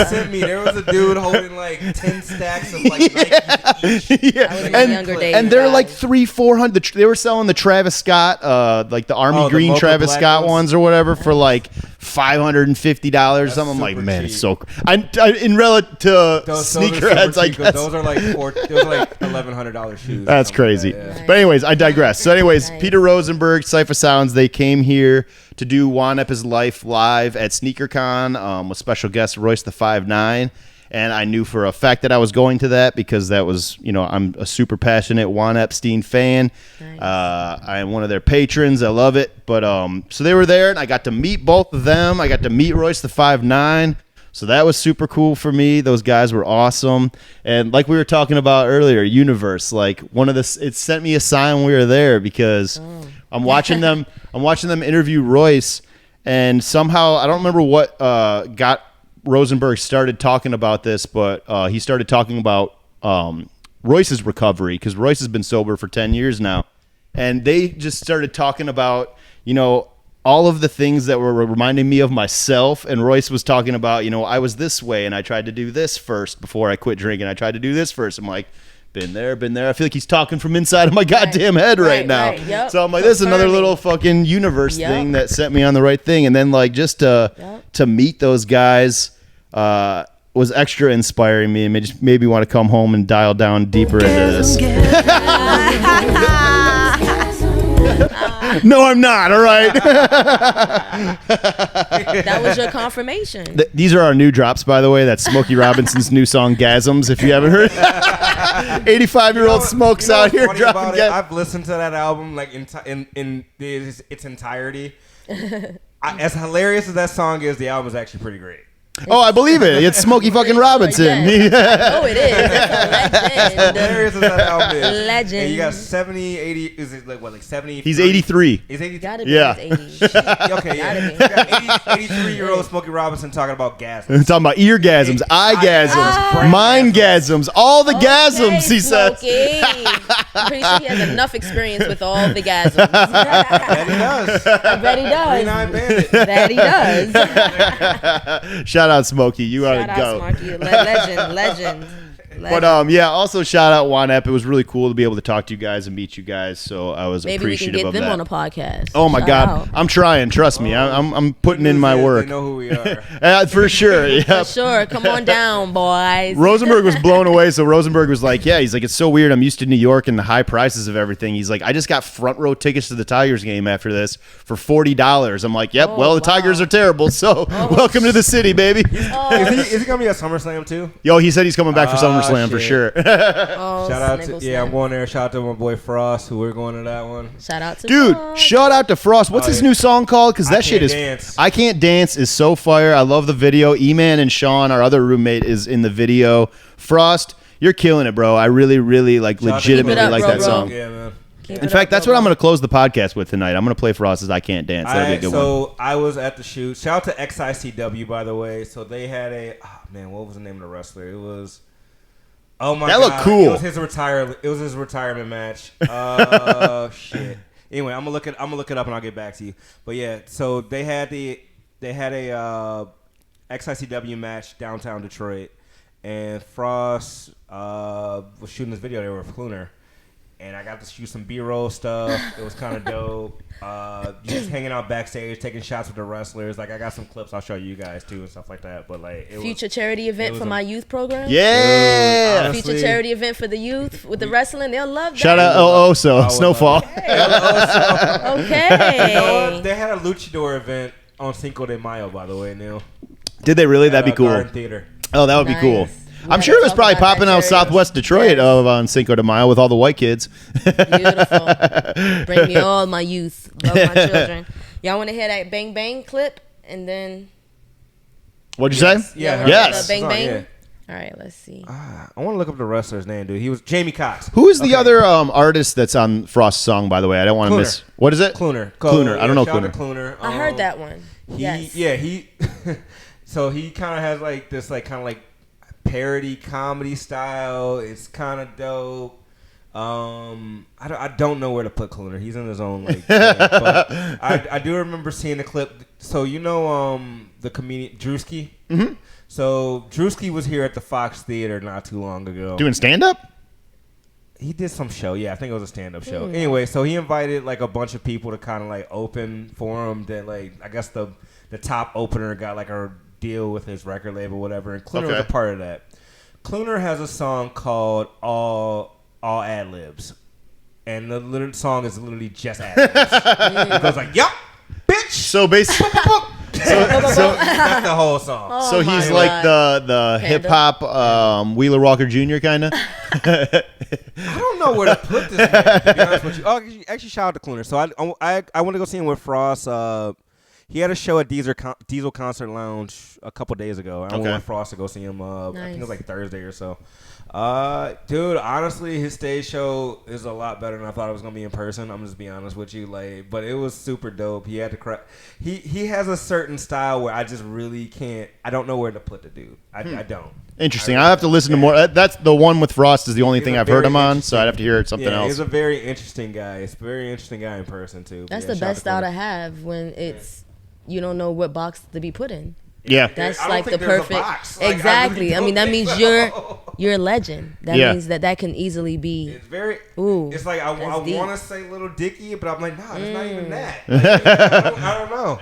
sent me. There was a dude holding like 10 stacks of like Nike each. And they're like $300-$400. They were selling the Travis Scott, like the Army Green Travis Scott ones or whatever, for like $550 or something. I'm like, man, cheap. it's so. In relative to sneakerheads, I guess those are like $1,100 shoes. that's crazy. Yeah. But anyways, I digress. So anyways, Peter Rosenberg, Cypher Sounds, they came here to do Juan Ep is Life live at SneakerCon with special guest Royce the 5'9". And I knew for a fact that I was going to that because that was, I'm a super passionate Juan Epstein fan. Nice. I am one of their patrons. I love it. But so they were there, and I got to meet both of them. I got to meet Royce the 5'9". So that was super cool for me. Those guys were awesome. And like we were talking about earlier, Universe, like it sent me a sign when we were there because I'm watching them. I'm watching them interview Royce, and somehow I don't remember what got Rosenberg started talking about this, but he started talking about Royce's recovery because Royce has been sober for 10 years now. And they just started talking about, all of the things that were reminding me of myself. And Royce was talking about, I was this way and I tried to do this first before I quit drinking. I tried to do this first. I'm like, been there. I feel like he's talking from inside of my goddamn head right now. Right. Yep. So I'm like, this is another little fucking universe thing that set me on the right thing. And then like just to meet those guys was extra inspiring me and just made me want to come home and dial down deeper into this. No, I'm not. All right. That was your confirmation. These are our new drops, by the way. That's Smokey Robinson's new song, Gasms, if you haven't heard. 85-year-old Smokes out here dropping gas. I've listened to that album like in its entirety. As hilarious as that song is, the album is actually pretty great. Oh, I believe it. It's Smokey fucking Robinson. Oh, it is. That's a legend. Hilarious as that album is. Legend. And you got 70, 80. Is it like what, like 70? He's 83. He's 83. Gotta be Yeah. his 80s. Okay, yeah. Gotta be. You got 83-year-old Smokey Robinson talking about gas. I'm talking about eargasms, eye-gasms, mind-gasms, all the gasms, he said. Smokey. I'm pretty sure he has enough experience with all the gasms. That he does. I bet he does. 39 Bandit. That he does. Shout out Smokey, you Shout ought to out go. Smokey. Legend. But yeah, also shout out Juanep. It was really cool to be able to talk to you guys and meet you guys. So I was Maybe we can appreciative get of them that. on a podcast. Oh my Shout God, out. I'm trying. Trust me, I'm putting in my work. They know who we are. For sure. For Yeah. sure. Come on down, boys. Rosenberg was blown away. So Rosenberg was like, "Yeah, he's like, it's so weird. I'm used to New York and the high prices of everything." He's like, "I just got front row tickets to the Tigers game after this for $40." I'm like, "Yep. Oh, well, the wow. Tigers are terrible. So welcome to the city, baby." Is he gonna be at SummerSlam too? Yo, he said he's coming back for SummerSlam for shit. sure. Oh, Shout out to sniggle I'm snap. going there. Shout out to my boy Frost, who we're going to that one. Shout out to Dude, Frost. shout out to Frost. What's his yeah. new song called? Because that shit Can't is Dance. I Can't Dance is so fire. I love the video. E-Man and Sean, our other roommate, is in the video. Frost, you're killing it, bro. I really, really Shout out to legitimately Keep it up, like bro, that bro. song. Yeah, man. Keep In it fact, up, that's bro, what I'm bro. going to close the podcast with tonight. I'm going to play Frost's I Can't Dance. That'll be a good one. So I was at the shoot. Shout out to XICW, by the way. So they had what was the name of the wrestler? It was oh my That god, looked cool. It was his retirement match. Shit. Anyway, I'm gonna look it up and I'll get back to you. But yeah, so they had a XICW match downtown Detroit, and Frost was shooting this video there with Cluner. And I got to shoot some B-roll stuff. It was kind of dope. Just hanging out backstage, taking shots with the wrestlers. Like, I got some clips I'll show you guys, too, and stuff like that. But, like, it Future was, charity event was for a- my youth program. Yeah. Honestly, Future charity event for the youth with the wrestling. They'll love that. Shout out I Snowfall. Okay. They had a luchador event on Cinco de Mayo, by the way, Neil. Did they really? That'd be At, cool. Garden Theater. Oh, that would be cool. Nice. We I'm gotta sure it was talk probably about that popping out charity. Southwest Detroit Yes. on Cinco de Mayo with all the white kids. Beautiful. Bring me all my youth. Love my children. Y'all want to hear that bang bang clip? And then. What'd you say? Yeah. Y'all wanna Yes. hear the bang It's on, bang? yeah. All right, let's see. I want to look up the wrestler's name, dude. He was Jamie Cox. Who is the other artist that's on Frost's song, by the way? I don't want to Cluner. miss. What is it? Cluner. Cluner. I don't know shout out Cluner. to Cluner. I heard that one. Yes. He so he kind of has like this like kind of like parody comedy style. It's kind of dope. I don't know where to put Cluner. He's in his own like thing, but I do remember seeing the clip. So you know the comedian Drewski? Mm-hmm. So Drewski was here at the Fox Theater not too long ago. Doing stand up? He did some show. Yeah, I think it was a stand-up show. Anyway, so he invited like a bunch of people to kind of like open for him. That like I guess the top opener got like a deal with his record label, whatever. And Cluner was a part of that. Cluner has a song called All Ad Libs, and the little song is literally just ad libs. He goes like, "Yup, bitch." So basically, That's the whole song. so my he's God. like the hip hop Wheeler Walker Jr. kind of. I don't know where to put this man, to be honest with you. Oh, actually, shout out to Cluner. So I want to go see him with Frost. He had a show at Diesel Concert Lounge a couple days ago. I went with Frost to go see him. I think it was like Thursday or so. Dude, honestly, his stage show is a lot better than I thought it was gonna be in person. I'm just being honest with you, like, but it was super dope. He had to cry. He has a certain style where I just really can't. I don't know where to put the dude. I don't. Interesting. I have to listen to more. That's the one with Frost is the only He's thing a I've heard very him on, so interesting- I'd have to hear something Yeah, else. he's a very interesting guy. He's a very interesting guy in person too. That's Yeah, the shout out best style to Cluner. have when it's you don't know what box to be put in. Yeah. That's I don't like think the there's a perfect. box. Like, I Exactly. really I mean, don't that think means so. you're a legend. That Yeah. means that can easily be. It's very. Ooh, It's like I that's deep. want to say Little Dicky, but I'm like, nah, it's not even that. Like, I don't know.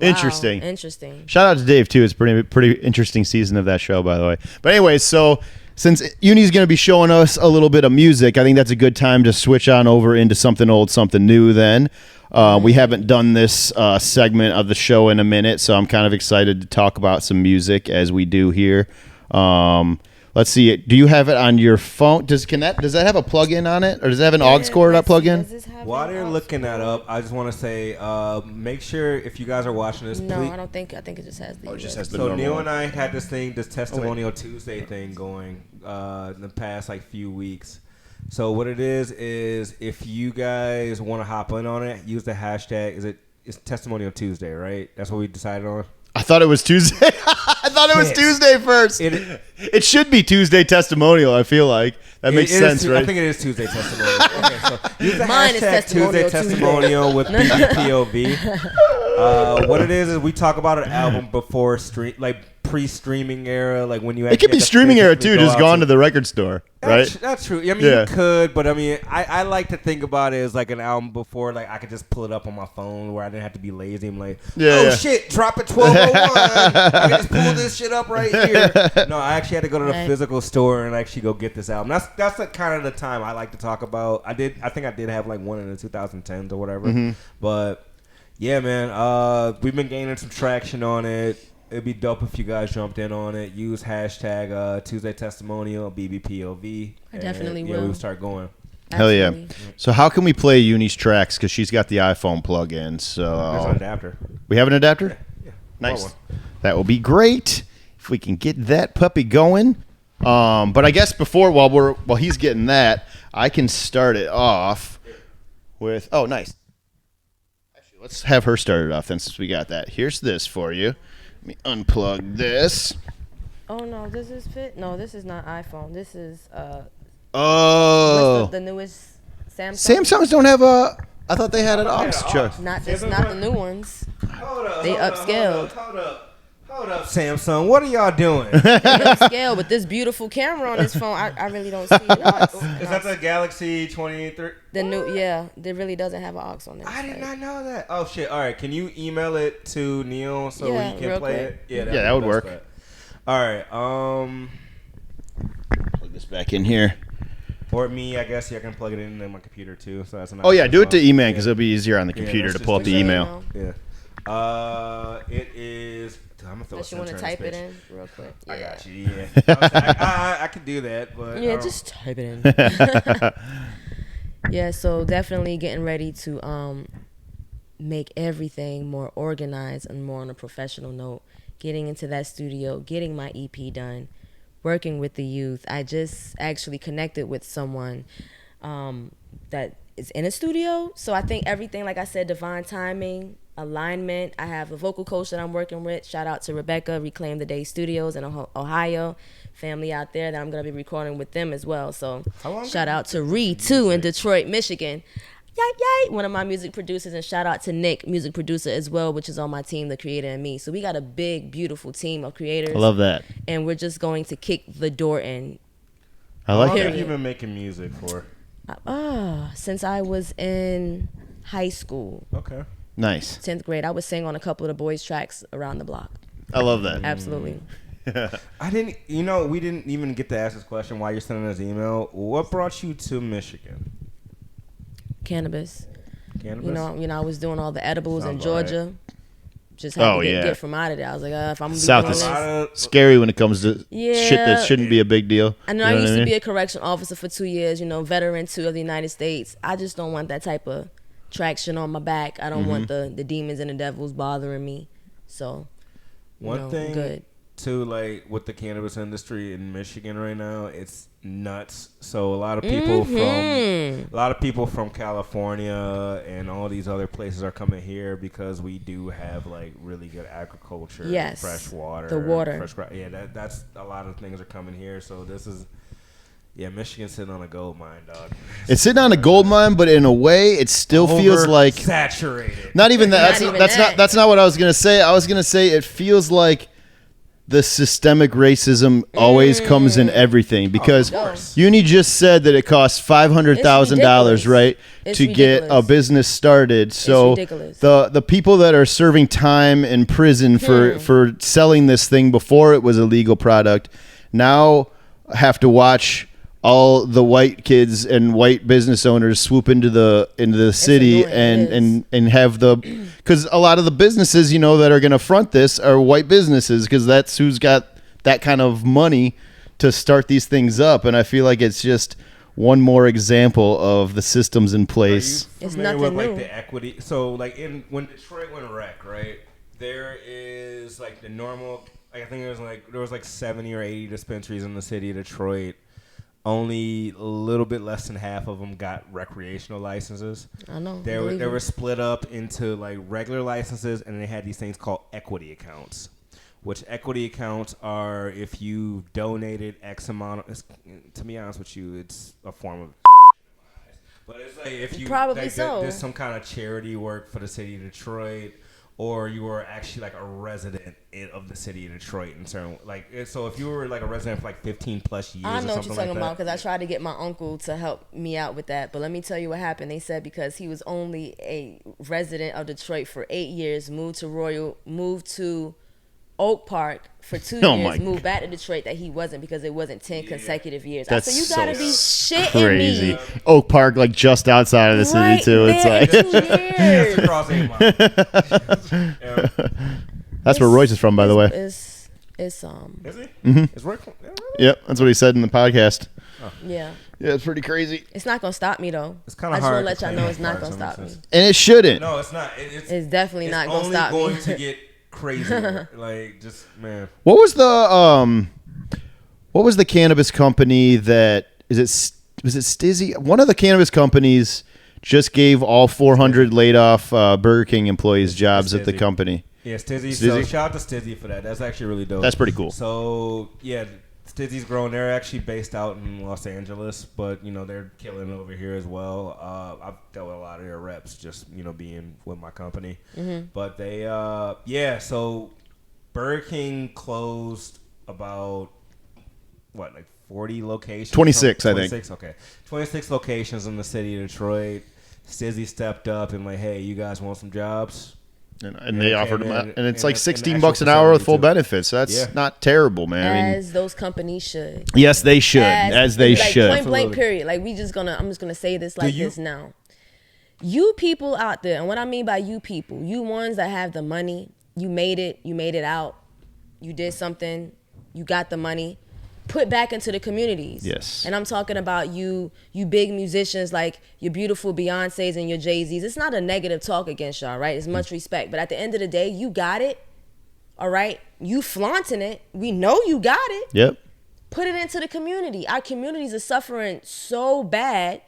Interesting. Wow, interesting. Shout out to Dave too. It's pretty interesting season of that show, by the way. But anyway, so since Uni's going to be showing us a little bit of music, I think that's a good time to switch on over into something old, something new. Then we haven't done this segment of the show in a minute, so I'm kind of excited to talk about some music as we do here. Let's see. Do you have it on your phone? Does that have a plug-in on it, or does it have an aux cord plug-in? While they're looking that up, I just want to say, make sure if you guys are watching this, No, please. I don't think. I think it just has the. Oh, it just has the So normal Neil one. and I had this Testimonial Tuesday thing going in the past like few weeks. So what it is if you guys want to hop in on it, use the hashtag. It's Testimonial Tuesday, right? That's what we decided on. I thought it was Tuesday. I thought it was Shit. Tuesday first. It should be Tuesday testimonial. I feel like that makes sense, right? I think it is Tuesday Testimonial. Okay, so use the Mine is hashtag Tuesday Testimonial Testimonial with BBPOV. What it is we talk about an album before pre-streaming era, like when you It could be streaming era too, just gone to the record store, right? That's true. I mean, you could, but I mean, I like to think about it as like an album before, like I could just pull it up on my phone where I didn't have to be lazy. I'm like, shit, drop it 12:01. I can just pull this shit up right here. No, I actually had to go to the physical store and actually go get this album. That's the kind of the time I like to talk about. I think I did have like one in the 2010s or whatever, but yeah, man, we've been gaining some traction on it. It'd be dope if you guys jumped in on it. Use hashtag Tuesday Testimonial, BBPOV. I definitely will. Yeah, we'll start going. Hell yeah. So how can we play Uni's tracks? Because she's got the iPhone plug-in. So there's an adapter. We have an adapter? Yeah. Nice. That will be great if we can get that puppy going. But I guess while he's getting that, I can start it off with... Oh, nice. Actually, let's have her start it off then since we got that. Here's this for you. Let me unplug this. Oh no, this is fit. No, this is not iPhone. This is what's the newest Samsung. Samsungs don't have a. I thought they had an aux chuck. Not the new ones. They upscaled. Hold up, Samsung. What are y'all doing? They upscaled with this beautiful camera on this phone. I really don't see the aux. Is that the Galaxy 23? The new, yeah. There really doesn't have an aux on it. I did not know that. Oh shit! All right, can you email it to Neil so we can play it? Yeah, that would work. All right. Plug this back in here. Or me, I guess. Yeah, I can plug it in my computer too. So that's an. Oh yeah, do it to email because it'll be easier on the computer to pull up the email. Yeah. It is. I'm gonna throw. Unless you want to type it in real quick. Yeah. I got you. Yeah. I could do that, but yeah, just type it in. Yeah, so definitely getting ready to make everything more organized and more on a professional note. Getting into that studio, getting my EP done, working with the youth. I just actually connected with someone that is in a studio. So I think everything, like I said, divine timing, alignment. I have a vocal coach that I'm working with. Shout out to Rebecca, Reclaim the Day Studios in Ohio. Family out there that I'm going to be recording with them as well. So shout out to Ree, too, in Detroit, Michigan. Yay, one of my music producers. And shout out to Nick, music producer as well, which is on my team, The Creator and Me. So we got a big, beautiful team of creators. I love that. And we're just going to kick the door in. I like that. How long that. have you been making music for? Since I was in high school. Okay. Nice. 10th grade. I would sing on a couple of the boys' tracks around the block. I love that. Absolutely. We didn't even get to ask this question while you're sending us email. What brought you to Michigan? Cannabis. Cannabis? You know, I was doing all the edibles in Georgia. Right. Just had to get from out of there. I was like, if I'm South is scary when it comes to shit that shouldn't be a big deal. I know I used to be a correction officer for 2 years, veteran too of the United States. I just don't want that type of traction on my back. I don't want the demons and the devils bothering me. So, one thing good. Too, like with the cannabis industry in Michigan right now, it's nuts. So a lot of people from California and all these other places are coming here because we do have like really good agriculture, fresh water, the water. That's a lot of things are coming here. So this is. Yeah, Michigan's sitting on a gold mine, dog. It's sitting on a gold mine, but in a way, it still feels like saturated. Not even that. That's not what I was gonna say. I was gonna say it feels like the systemic racism always comes in everything because Uni just said that it costs $500,000, right, to get a business started. So the people that are serving time in prison for selling this thing before it was a legal product now have to watch all the white kids and white business owners swoop into the city and have because a lot of the businesses that are going to front this are white businesses because that's who's got that kind of money to start these things up. And I feel like it's just one more example of the systems in place. It's nothing with, like, the equity. So like when Detroit went wreck, right? There is like the normal. I think there was like 70 or 80 dispensaries in the city of Detroit. Only a little bit less than half of them got recreational licenses. I know. They were split up into like regular licenses, and they had these things called equity accounts. Which equity accounts are if you donated X amount. To be honest with you, it's a form of. But it's like if you probably so. There's some kind of charity work for the city of Detroit. or you were actually like a resident of the city of Detroit in certain so if you were like a resident for like 15 plus years I know or what something you're talking like about because I tried to get my uncle to help me out with that. But let me tell you what happened. They said because he was only a resident of Detroit for 8 years, moved to Oak Park for 2 years, moved back to Detroit, that he wasn't because it wasn't 10 consecutive years. That's I said, you gotta be shitting crazy. me. Oak Park, like just outside of the city too. It's like 2 years. across 8 miles. that's where Royce is from, by the way. Is he? Mm-hmm. Is Roy? Yep, that's what he said in the podcast. Yeah. Yeah, it's pretty crazy. It's not gonna stop me though. It's kind of hard. hard. I just want to let y'all know it's not gonna stop me. And it shouldn't. No, it's not. It's definitely not gonna stop me. It's only going to get crazier. Like, just man. What was the cannabis company that was it Stizzy? One of the cannabis companies just gave all 400 laid off Burger King employees jobs at the company. Yeah, Stizzy. So shout out to Stizzy for that. That's actually really dope. That's pretty cool. So yeah, Stizzy's growing. They're actually based out in Los Angeles, but they're killing it over here as well. I've dealt with a lot of their reps, just being with my company. Mm-hmm. But they, So Burger King closed about 40 locations. 26, I think. 26. Okay, 26 locations in the city of Detroit. Stizzy stepped up and hey, you guys want some jobs? And they offered them, and it's like $16 an hour with full benefits. So that's not terrible, man. As those companies should. Yes, they should. As they should. Point blank, period. Like I'm just gonna say this this now. You people out there, and what I mean by you people, you ones that have the money, you made it out, you did something, you got the money. Put back into the communities. Yes. And I'm talking about you big musicians like your beautiful Beyoncés and your Jay-Z's. It's not a negative talk against y'all, right? It's much respect. But at the end of the day, you got it. All right? You flaunting it. We know you got it. Yep. Put it into the community. Our communities are suffering so bad,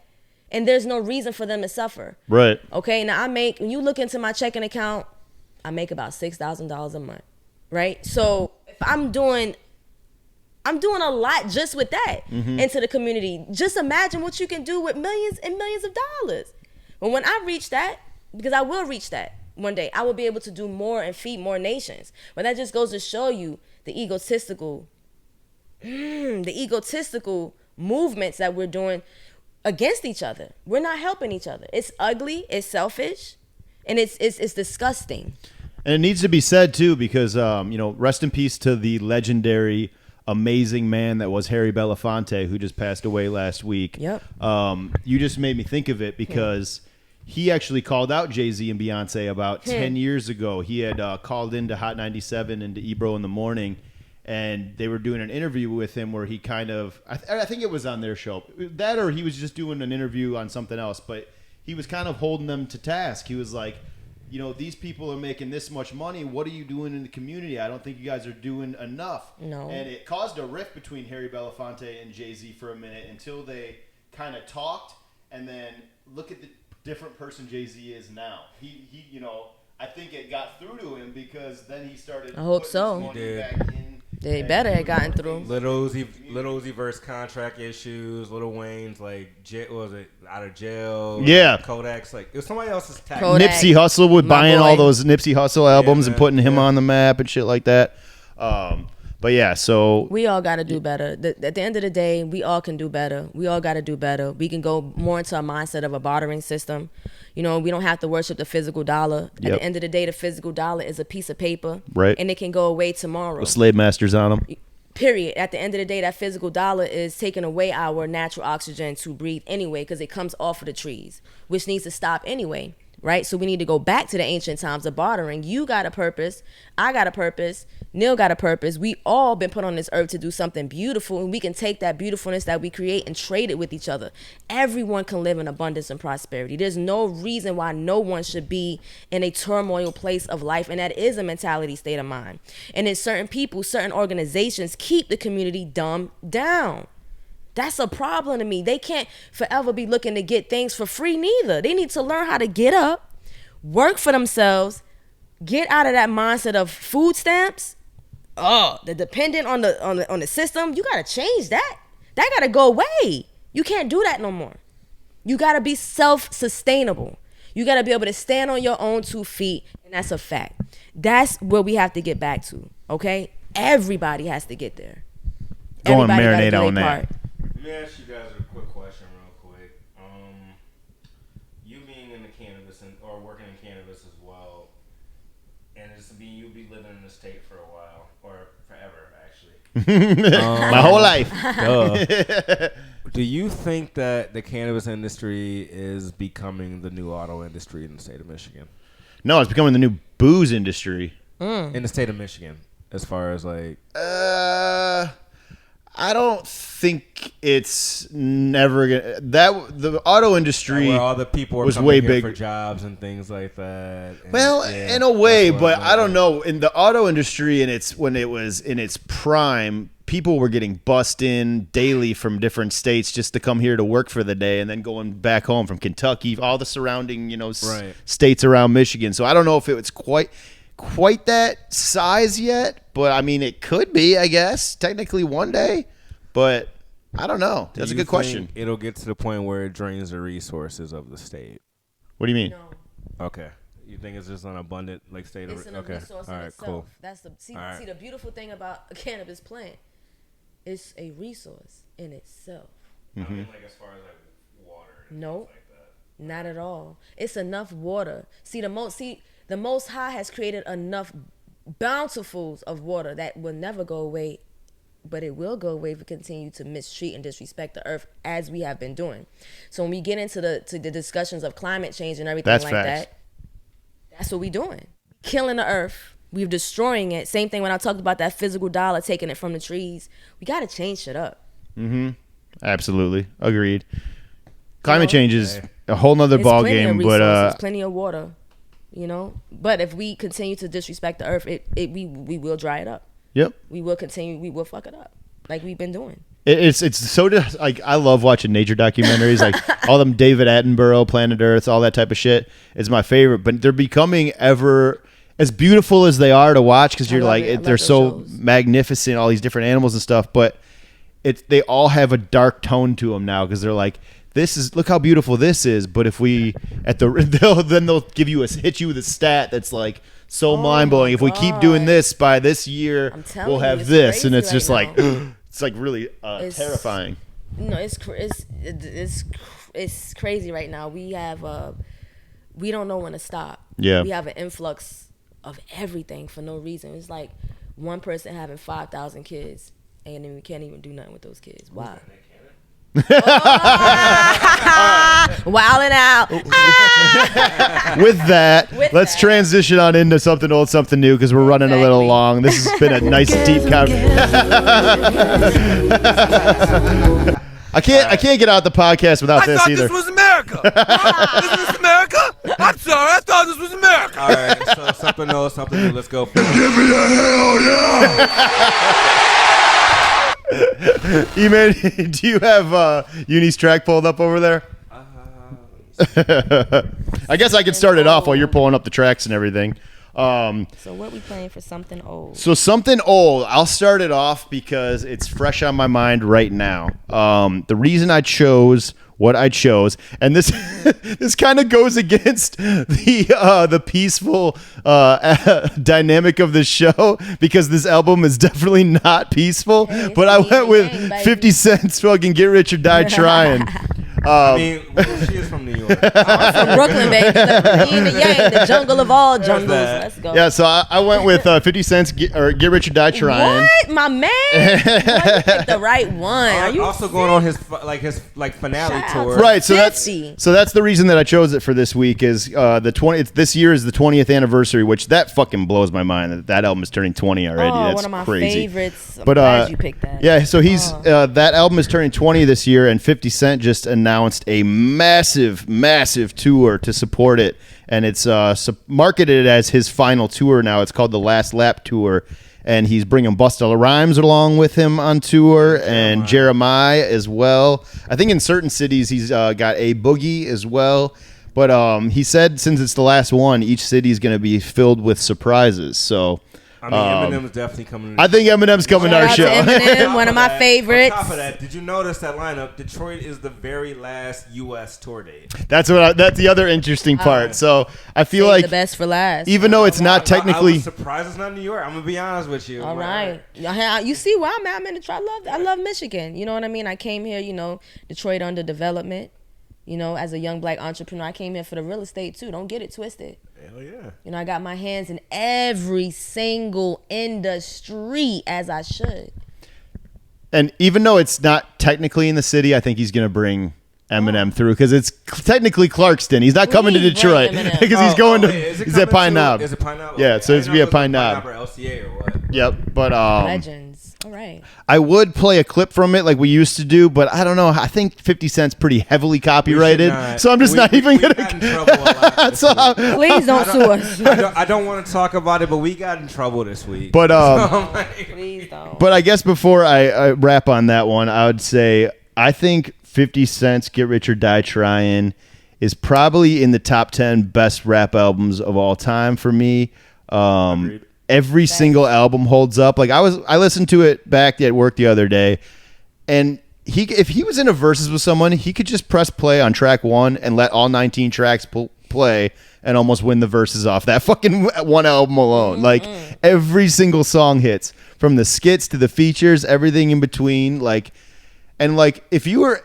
and there's no reason for them to suffer. Right. Okay? Now, when you look into my checking account, I make about $6,000 a month, right? So if I'm doing a lot just with that into the community. Just imagine what you can do with millions and millions of dollars. But when I reach that, because I will reach that one day, I will be able to do more and feed more nations. But that just goes to show you the egotistical movements that we're doing against each other. We're not helping each other. It's ugly, it's selfish, and it's disgusting. And it needs to be said too, because rest in peace to the legendary amazing man that was Harry Belafonte, who just passed away last week. Yep. You just made me think of it because he actually called out Jay-Z and Beyonce about 10 years ago. He had called into Hot 97 and to Ebro in the Morning, and they were doing an interview with him where he kind of, I think it was on their show. That or he was just doing an interview on something else, but he was kind of holding them to task. He was like, these people are making this much money. What are you doing in the community? I don't think you guys are doing enough. No. And it caused a rift between Harry Belafonte and Jay-Z for a minute until they kind of talked. And then look at the different person Jay-Z is now. He I think it got through to him because then he started. I hope so. He back in. They better have gotten through. Lil Uzi versus contract issues. Lil Wayne's out of jail? Yeah. Kodak's it was somebody else's tax. Kodak. Nipsey Hussle with buying all those Nipsey Hussle albums and putting him on the map and shit like that. But yeah, so we all got to do better. At the end of the day, we all can do better. We all got to do better. We can go more into a mindset of a bartering system. We don't have to worship the physical dollar. At the end of the day, the physical dollar is a piece of paper, right? And it can go away tomorrow. With slave masters on them. Period. At the end of the day, that physical dollar is taking away our natural oxygen to breathe anyway, because it comes off of the trees, which needs to stop anyway. Right? So we need to go back to the ancient times of bartering. You got a purpose. I got a purpose. Neil got a purpose. We all been put on this earth to do something beautiful, and we can take that beautifulness that we create and trade it with each other. Everyone can live in abundance and prosperity. There's no reason why no one should be in a turmoil place of life, and that is a mentality state of mind. And then certain people, certain organizations keep the community dumbed down. That's a problem to me. They can't forever be looking to get things for free neither. They need to learn how to get up, work for themselves, get out of that mindset of food stamps. They're dependent on the system. You gotta change that. That gotta go away. You can't do that no more. You gotta be self-sustainable. You got to be able to stand on your own 2 feet, and that's a fact. That's where we have to get back to, okay? Everybody has to get there. Go and Everybody gotta marinate do on their that. part. Let me ask you guys a quick question real quick. You being in the cannabis or working in cannabis as well, and you'll be living in the state for a while, or forever actually. My whole life. Do you think that the cannabis industry is becoming the new auto industry in the state of Michigan? No, it's becoming the new booze industry. In the state of Michigan, as far as like... I don't think it's never gonna. The auto industry where all the people was coming way here bigger for jobs and things like that. And, well, in a way, but I don't know. In the auto industry, when it was in its prime, people were getting bussed in daily from different states just to come here to work for the day, and then going back home from Kentucky, all the surrounding states around Michigan. So I don't know if it was quite that size yet, but I mean it could be, I guess, technically one day, but I don't know. That's a good question. It'll get to the point where it drains the resources of the state. What do you mean? No. Okay. You think it's just an abundant state of It's an resource all in right, itself. cool. That's see the beautiful thing about a cannabis plant. It's a resource in itself. I mean, as far as water. Nope. Not at all. It's enough water. The Most High has created enough bountifuls of water that will never go away, but it will go away if we continue to mistreat and disrespect the earth as we have been doing. So when we get into the discussions of climate change and everything that, that's what we're doing. Killing the earth. We're destroying it. Same thing when I talked about that physical dollar, taking it from the trees. We got to change shit up. Mm-hmm. Absolutely. Agreed. Climate change is a whole nother ball game, but there's plenty of water. But if we continue to disrespect the earth, we will dry it up. Yep. We will continue. We will fuck it up like we've been doing. It's so like I love watching nature documentaries, like all them David Attenborough, Planet Earth, all that type of shit. It's my favorite, but they're becoming ever as beautiful as they are to watch because you're like they're so magnificent, all these different animals and stuff. But they all have a dark tone to them now because they're like, look how beautiful this is. But if we they'll give you hit you with a stat that's like so mind blowing. If we keep doing this by this year, we'll have this, and it's just like it's like really terrifying. No, it's crazy right now. We don't know when to stop. Yeah, we have an influx of everything for no reason. It's like one person having 5,000 kids, and then we can't even do nothing with those kids. Why? Wilding out. With that, let's transition on into something old, something new, because we're running a little long. This has been a nice deep conversation. I can't get out the podcast without this either. I thought this was America. Is this America? I'm sorry, I thought this was America. All right, so something old, something new. Let's go. Give me a hell yeah. E-Man, do you have Uni's track pulled up over there? I guess I could start it off while you're pulling up the tracks and everything. So what we playing for something old? So something old. I'll start it off because it's fresh on my mind right now. The reason I chose what I chose, and this this kind of goes against the peaceful dynamic of the show because this album is definitely not peaceful. Hey, but I went with 50 Cent's fucking "Get Rich or Die Trying." I mean, she is from New York. I'm from Brooklyn, baby. The yin and yang, the jungle of all jungles. Let's go. Yeah, so I went with 50 Cent's Get Rich or Die Trying. What? My man? You picked the right one. Are you also going on his finale tour. Right, so that's the reason that I chose it for this week is this year is the 20th anniversary, which that fucking blows my mind that album is turning 20 already. That's one of my crazy. favorites. I'm but glad you picked that. Yeah, so he's that album is turning 20 this year, and 50 Cent just announced a massive tour to support it, and it's marketed as his final tour now. It's called the Last Lap Tour, and he's bringing Busta Rhymes along with him on tour, and Jeremiah as well. I think in certain cities he's got A Boogie as well, but he said since it's the last one, each city is going to be filled with surprises. So I mean, Eminem's definitely coming. I think Eminem's coming to our show. Eminem, one of my favorites. On top of that, did you notice that lineup? Detroit is the very last U.S. tour date. That's the other interesting part. So I feel like the best for last. even though it's not technically. I was surprised it's not New York. I'm gonna be honest with you. All right. You see where I'm at? I'm in Detroit. I love Michigan. You know what I mean? I came here, Detroit under development. As a young black entrepreneur, I came here for the real estate too. Don't get it twisted. Hell yeah. I got my hands in every single industry as I should. And even though it's not technically in the city, I think he's going to bring Eminem through because it's technically Clarkston. He's not coming to Detroit because he's going to. He's at Pine Knob. Is it Pine Knob? Yeah, so it's to be at Pine Knob. Or LCA or what? Yep, but Legends. All right. I would play a clip from it like we used to do, but I don't know. I think 50 Cent's pretty heavily copyrighted, so I'm just not even going to. Please don't sue us. I don't want to talk about it, but we got in trouble this week. But please don't. But I guess before I wrap on that one, I would say I think 50 Cent's "Get Rich or Die Trying" is probably in the top 10 best rap albums of all time for me. Every single album holds up. Like I listened to it back at work the other day, and if he was in a versus with someone, he could just press play on track 1 and let all 19 tracks play and almost win the verses off that fucking one album alone. Like every single song hits, from the skits to the features, everything in between. If you were,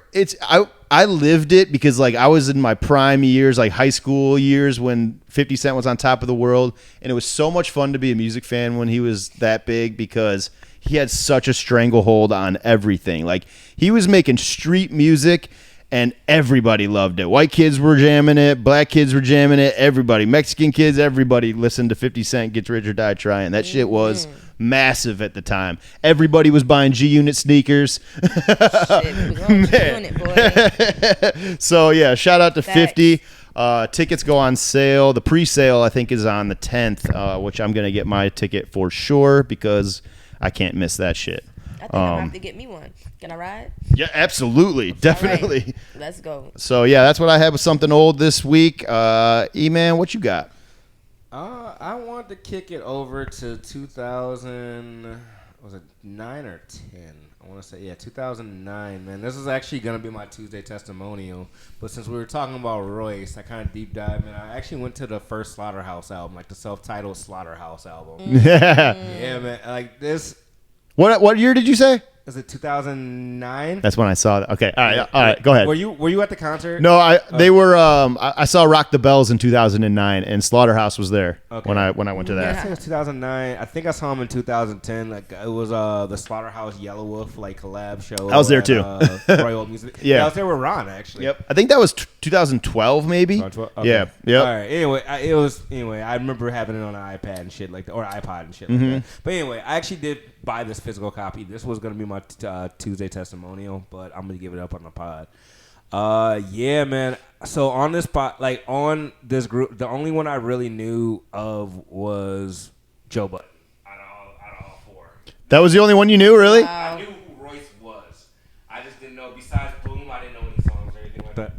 I lived it because I was in my prime years, like high school years when 50 Cent was on top of the world. And it was so much fun to be a music fan when he was that big because he had such a stranglehold on everything. Like he was making street music and everybody loved it. White kids were jamming it. Black kids were jamming it. Everybody, Mexican kids, everybody listened to 50 Cent Gets Rich or Die Trying. That shit was massive at the time. Everybody was buying G-Unit sneakers. So yeah, shout out to 50. Tickets go on sale. The pre-sale I think is on the 10th, which I'm gonna get my ticket for sure because I can't miss that shit. I think I'm gonna have to get me one. Can I ride? Yeah, absolutely, definitely. Right. Let's go. So yeah, that's what I had with something old this week. E-Man, what you got? I want to kick it over to 2000. Was it 9 or 10? I want to say 2009. Man, this is actually gonna be my Tuesday testimonial. But since we were talking about Royce, I kind of deep dive, and I actually went to the first Slaughterhouse album, like the self-titled Slaughterhouse album. Yeah, man. Like this. What year did you say? Is it 2009? That's when I saw that. Okay, all right. Go ahead. Were you at the concert? No, they were. I saw Rock the Bells in 2009, and Slaughterhouse was there when I went to that. I think it was 2009. I think I saw him in 2010. Like it was the Slaughterhouse Yellow Wolf collab show. I was there too. Royal Music. Yeah, I was there with Ron actually. Yep. I think that was 2012 maybe. Okay. Yeah. Yep. All right. Anyway, I remember having it on an iPad and shit or iPod and shit like that. But anyway, I actually did buy this physical copy. This was gonna be my Tuesday testimonial, but I'm gonna give it up on the pod. Yeah, man. So on this on this group, the only one I really knew of was Joe Budden. Out of all four. That was the only one you knew, really? I knew who Royce was. I just didn't know. Besides Boom, I didn't know any songs or anything like that.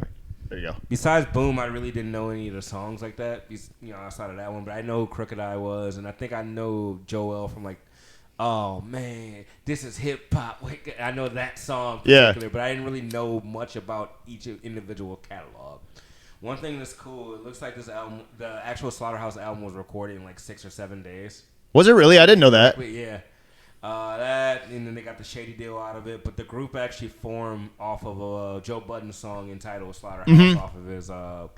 There you go. Besides Boom, I really didn't know any of the songs like that. Outside of that one, but I know who Crooked Eye was, and I think I know Joel from oh man, this is hip hop. I know that song particular, but I didn't really know much about each individual catalog. One thing that's cool, it looks like this album, the actual Slaughterhouse album, was recorded in 6 or 7 days. Was it really? I didn't know that. Yeah. That, and then they got the Shady deal out of it, but the group actually formed off of a Joe Budden song entitled Slaughterhouse off of his, I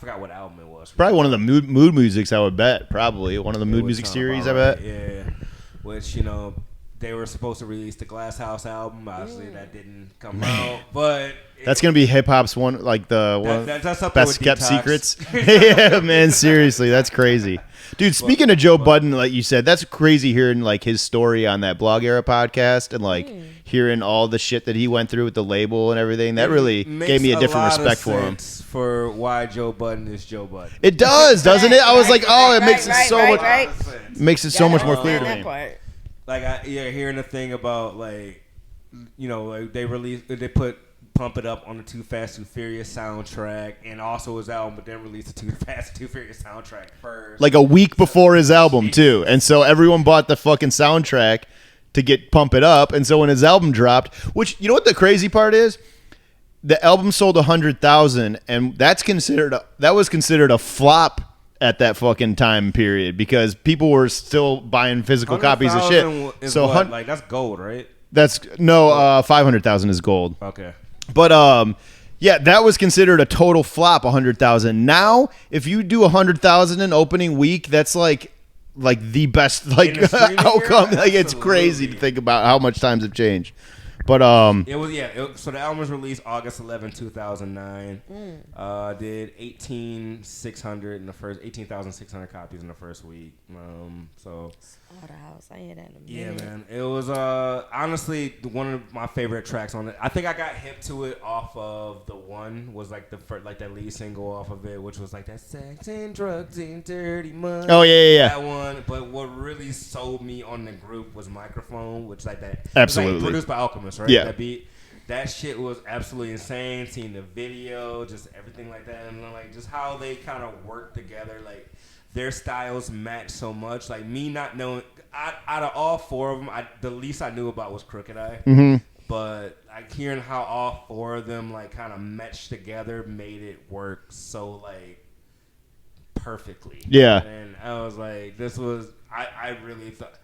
forgot what album it was. Probably one of the mood musics, I would bet. Probably one of the mood music series, I bet. Yeah. Which, they were supposed to release the Glass House album. Obviously, that didn't come out. But that's going to be hip hop's one, that's best kept secrets. Yeah, man, seriously, that's crazy. Dude, speaking of Joe Budden, like you said, that's crazy hearing his story on that Blog Era podcast and hearing all the shit that he went through with the label and everything. That really gave me a different respect for him. For why Joe Budden is Joe Budden. It does, doesn't it? I was it makes it so much makes it so much more clear to me. Hearing the thing about they put Pump It Up on the Too Fast, Too Furious soundtrack, and also his album, but then released the Too Fast, Too Furious soundtrack first. Like a week before his album, too. And so everyone bought the fucking soundtrack to get Pump It Up. And so when his album dropped, which, you know what the crazy part is? The album sold 100,000, and that was considered a flop at that fucking time period because people were still buying physical copies of shit. So like that's gold, right? That's no 500,000 is gold. Okay. But yeah, that was considered a total flop, 100,000. Now, if you do 100,000 in opening week, that's like the best outcome. Like it's crazy to think about how much times have changed. But so the album was released August 11, 2009. Did 18,600 copies in the first week. So Slaughterhouse, I hear that in a yeah, minute. man. It was honestly one of my favorite tracks on it. I think I got hip to it off of The One, was like the first, like that lead single off of it, which was like that sex and drugs and dirty money. Oh yeah. That one. But what really sold me on the group was Microphone, which like that. Absolutely. It was like produced by Alchemist, right? Yeah. That beat. That shit was absolutely insane. Seeing the video, just everything like that, and like just how they kind of work together, like their styles match so much. Like me not knowing, out of all four of them, the least I knew about was Crooked Eye. Mm-hmm. But like hearing how all four of them like kind of meshed together made it work so like perfectly. Yeah. And I was like, this was I really thought.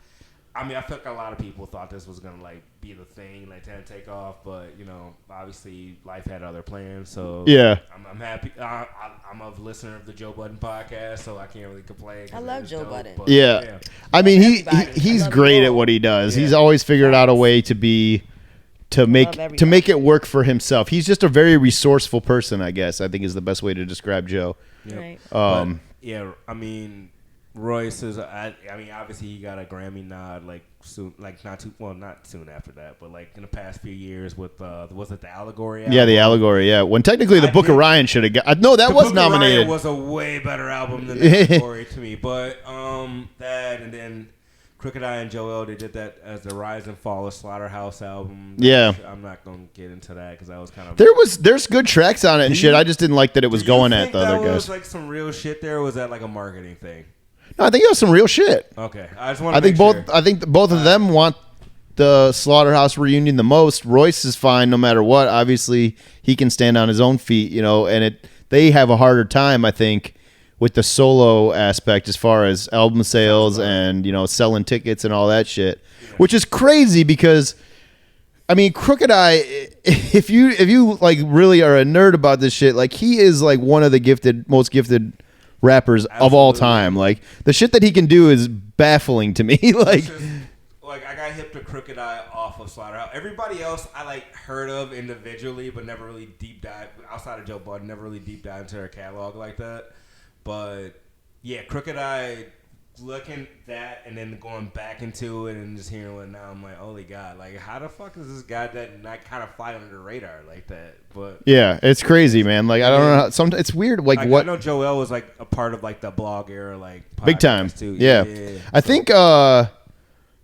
I mean, I feel like a lot of people thought this was gonna like be the thing, like to take off, but you know, obviously life had other plans. So yeah, I'm happy. I'm a listener of the Joe Budden podcast, so I can't really complain. I love Joe Budden. Yeah, I mean he's great at what he does. Yeah. He's always figured out a way to make it work for himself. He's just a very resourceful person, I guess. I think is the best way to describe Joe. Right. Yeah, I mean. Royce is, I mean, obviously he got a Grammy nod like soon, like not soon after that, but like in the past few years with was it the Allegory album? Yeah, the Allegory. Yeah, when technically the Book of Ryan should have got. No, that was nominated. Ryan was a way better album than the Allegory to me, but that and then Crooked Eye and Joel, they did that as the Rise and Fall of Slaughterhouse album. Yeah, I'm not gonna get into that because that was kind of there's good tracks on it and shit. I just didn't like that it was going at the other guys. Was like some real shit there. Or was that like a marketing thing? No, I think it was some real shit. Okay, I just want to. I think both of them want the Slaughterhouse reunion the most. Royce is fine no matter what. Obviously, he can stand on his own feet, you know. And they have a harder time, I think, with the solo aspect as far as album sales and selling tickets and all that shit, which is crazy because, I mean, Crooked Eye. If you like really are a nerd about this shit, like he is like one of the most gifted rappers of all time. Like the shit that he can do is baffling to me. Like I got hip to Crooked Eye off of Slaughterhouse. Everybody else I like heard of individually, but never really deep dive outside of Joe Budden. Never really deep dive into their catalog like that. But yeah, Crooked Eye. Looking that and then going back into it and just hearing it now, I'm like, holy God! Like, how the fuck is this guy that not kind of fly under the radar like that? But yeah, it's crazy, man. Like, I don't know. Sometimes it's weird. Like what? I know Joel was like a part of like the blog era, like big time too. Yeah. I think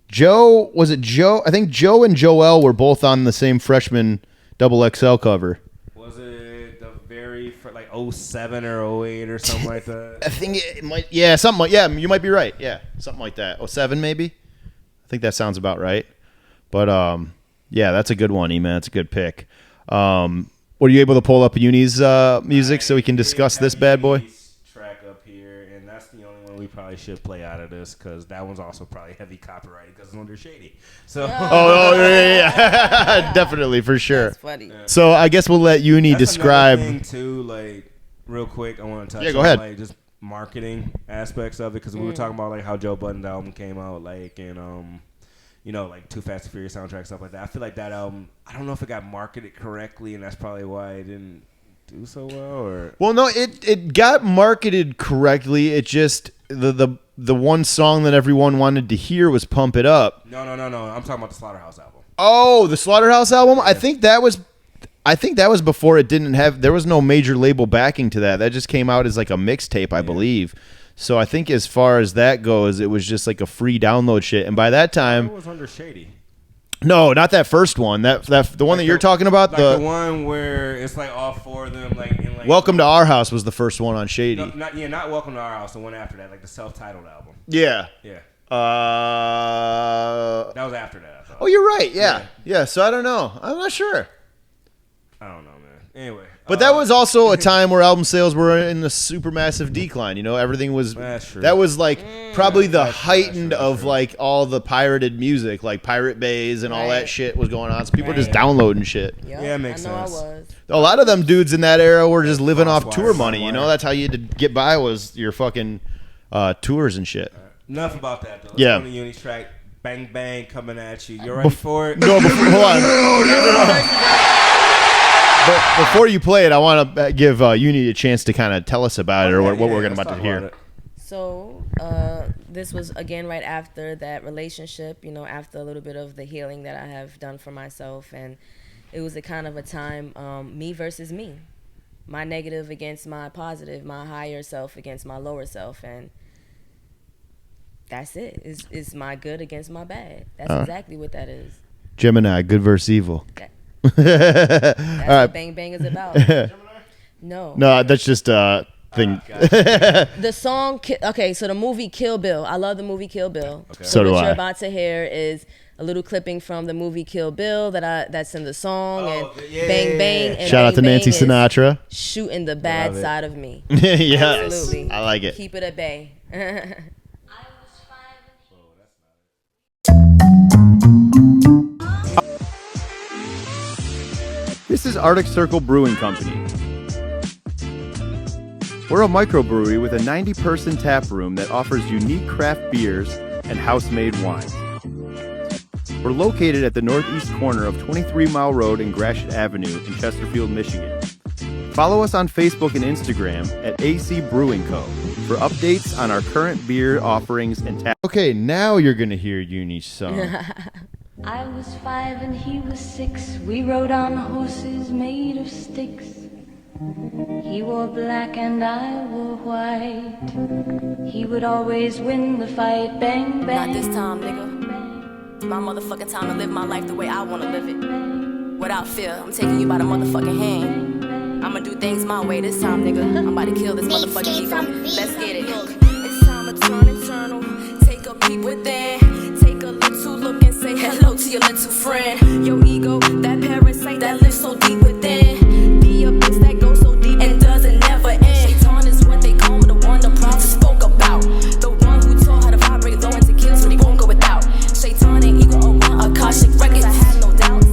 Joe was it Joe? I think Joe and Joel were both on the same Freshman XXL cover. Was it the very like 07 or 08 or something like that? I think it might. Yeah, something like. Yeah, you might be right. Yeah, something like that. 07 maybe. I think that sounds about right. But yeah, that's a good one, E-Man. That's a good pick. Were you able to pull up Uni's music so we can discuss this bad boy? Track up here, and that's the only one we probably should play out of this because that one's also probably heavy copyrighted because it's under Shady. So yeah. Definitely for sure. That's funny. Yeah. So I guess we'll let Uni describe. Another thing too, like real quick, I want to touch. Yeah, go on, ahead. Like just marketing aspects of it because we were talking about like how Joe Budden's album came out, like and like Too Fast and Furious soundtrack, stuff like that. I feel like that album, I don't know if it got marketed correctly, and that's probably why it didn't do so well. Or no, it got marketed correctly. It just the one song that everyone wanted to hear was "Pump It Up." No. I'm talking about the Slaughterhouse album. Oh, the Slaughterhouse album. Yeah. I think that was before it didn't have. There was no major label backing to that. That just came out as like a mixtape, I believe. So I think as far as that goes, it was just like a free download shit. And by that time, it was under Shady. No, not that first one. That the one that you're talking about. Like the one where it's like all four of them. Like Welcome to Our House was the first one on Shady. No, not Welcome to Our House. The one after that, like the self-titled album. Yeah. Yeah. That was after that, I thought. Oh, you're right. Yeah. So I don't know. I'm not sure. I don't know, man. Anyway. But that was also a time where album sales were in a supermassive decline. You know, everything was. That's true. That was like probably the heightened of like all the pirated music, like Pirate Bays and all that shit was going on. So people were just downloading shit. Yep, Yeah, it makes sense. I was. A lot of them dudes in that era were just living off tour money. You know, that's how you had to get by was your fucking tours and shit. Enough about that, though. Let's Yeah. go to Uni's track. Bang Bang coming at you. You ready for it? No, hold on. But before you play it, I want to give Uni a chance to kind of tell us about it or what we're about to hear. So this was, again, right after that relationship, you know, after a little bit of the healing that I have done for myself. And it was a kind of a time, me versus me. My negative against my positive, my higher self against my lower self. And that's it. It's my good against my bad. That's exactly what that is. Gemini, good versus evil. That's what Bang Bang is about. No, that's just a thing. The song, okay, so the movie Kill Bill. I love the movie Kill Bill. Okay. So do what I. you're about to hear is a little clipping from the movie Kill Bill that's in the song, and Bang Bang. And shout out to Bang Nancy Bang Sinatra. Shooting the bad side of me. Yes, absolutely. I like it. Keep it at bay. This is Arctic Circle Brewing Company. We're a microbrewery with a 90-person tap room that offers unique craft beers and house-made wines. We're located at the northeast corner of 23 Mile Road and Gratiot Avenue in Chesterfield, Michigan. Follow us on Facebook and Instagram at AC Brewing Co. for updates on our current beer offerings and tap. Okay, now you're going to hear Uni's song. I was 5 and he was 6. We rode on horses made of sticks. He wore black and I wore white. He would always win the fight. Bang, bang. Not this time, nigga. It's my motherfucking time to live my life the way I want to live it. Without fear, I'm taking you by the motherfucking hand. I'ma do things my way this time, nigga. I'm about to kill this motherfucking ego. Let's get it. It's time to turn internal. Take a peep within. Take a little look and say hello to your little friend. Your ego, that parasite that lives so deep within. The abyss that goes so deep and doesn't never end. Shaitan is what they call me, the one the prophet spoke about. The one who taught how to vibrate low and to kill so they won't go without. Shaitan ain't ego or one Akashic records. I have no doubts.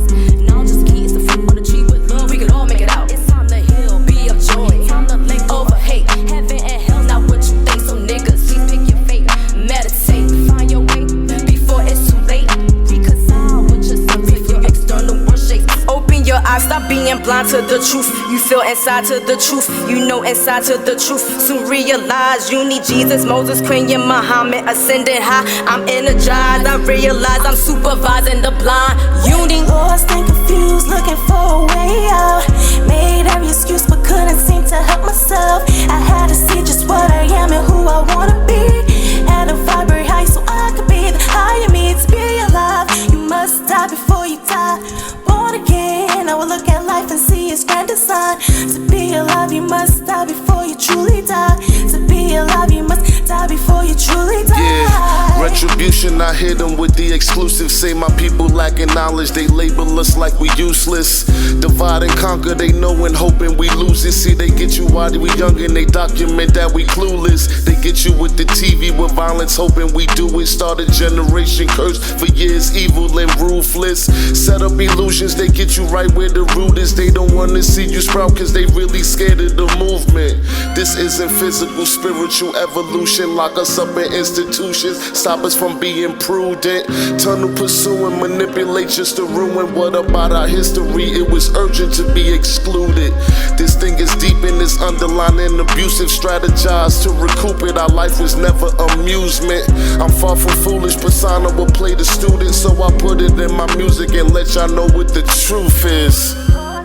Now just key is the fruit on the tree with love. We could all make it out. It's time to heal, be of joy. Time to link over hate. Heaven and hell's not what you think. So niggas, please pick your fate. Meditate, find your way before it's too late. Reconcile with yourself if your external world shakes. Open your eyes, stop being blind to the truth. You feel inside to the truth, you know inside to the truth. Soon realize you need Jesus, Moses, Queen, Muhammad, ascending high. I'm energized, I realize I'm supervising the blind. Uni Lost and confused, looking for a way out. Made every excuse but couldn't seem to help myself. I had to see just what I am and who I wanna be. Had to vibrate high so I could be the higher me. To be alive, you must die before you die. Born again, I will look at life and see its grand design. To be alive, you must die before you truly die. To be alive, you must die before you truly die. Yeah, retribution, I hit them with the exclusive. Say my people lacking knowledge, they label us like we useless. Divide and conquer, they know and hoping we lose it. See, they get you while we young and they document that we clueless. They get you with the TV with violence, hoping we do it. Start a generation curse for years, evil and ruthless. Set up illusions, they get you right where the root is. They don't wanna see you sprout cause they really scared of the movement. This isn't physical, spiritual evolution. Lock us up in institutions, stop us from being prudent. Tunnel pursuing, manipulate just to ruin. What about our history? It was urgent to be excluded. This thing is deep in this underlying abusive. Strategize to recoup it. Our life was never amusement. I'm far from foolish, persona will play the student. So I put it in my music and let y'all know what the truth is. I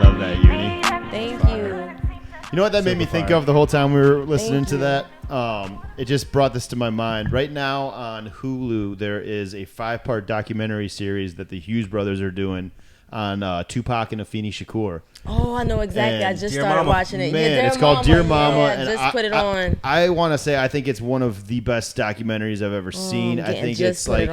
love that, Uni. Thank you. You know what that made me think of the whole time we were listening to that? It just brought this to my mind. Right now on Hulu, there is a 5-part documentary series that the Hughes brothers are doing on Tupac and Afeni Shakur. Oh, I know exactly. And I just Dear started Mama. watching it. Man, it's called Dear Mama. Yeah, And just put it on. I want to say I think it's one of the best documentaries I've ever seen. I think it's like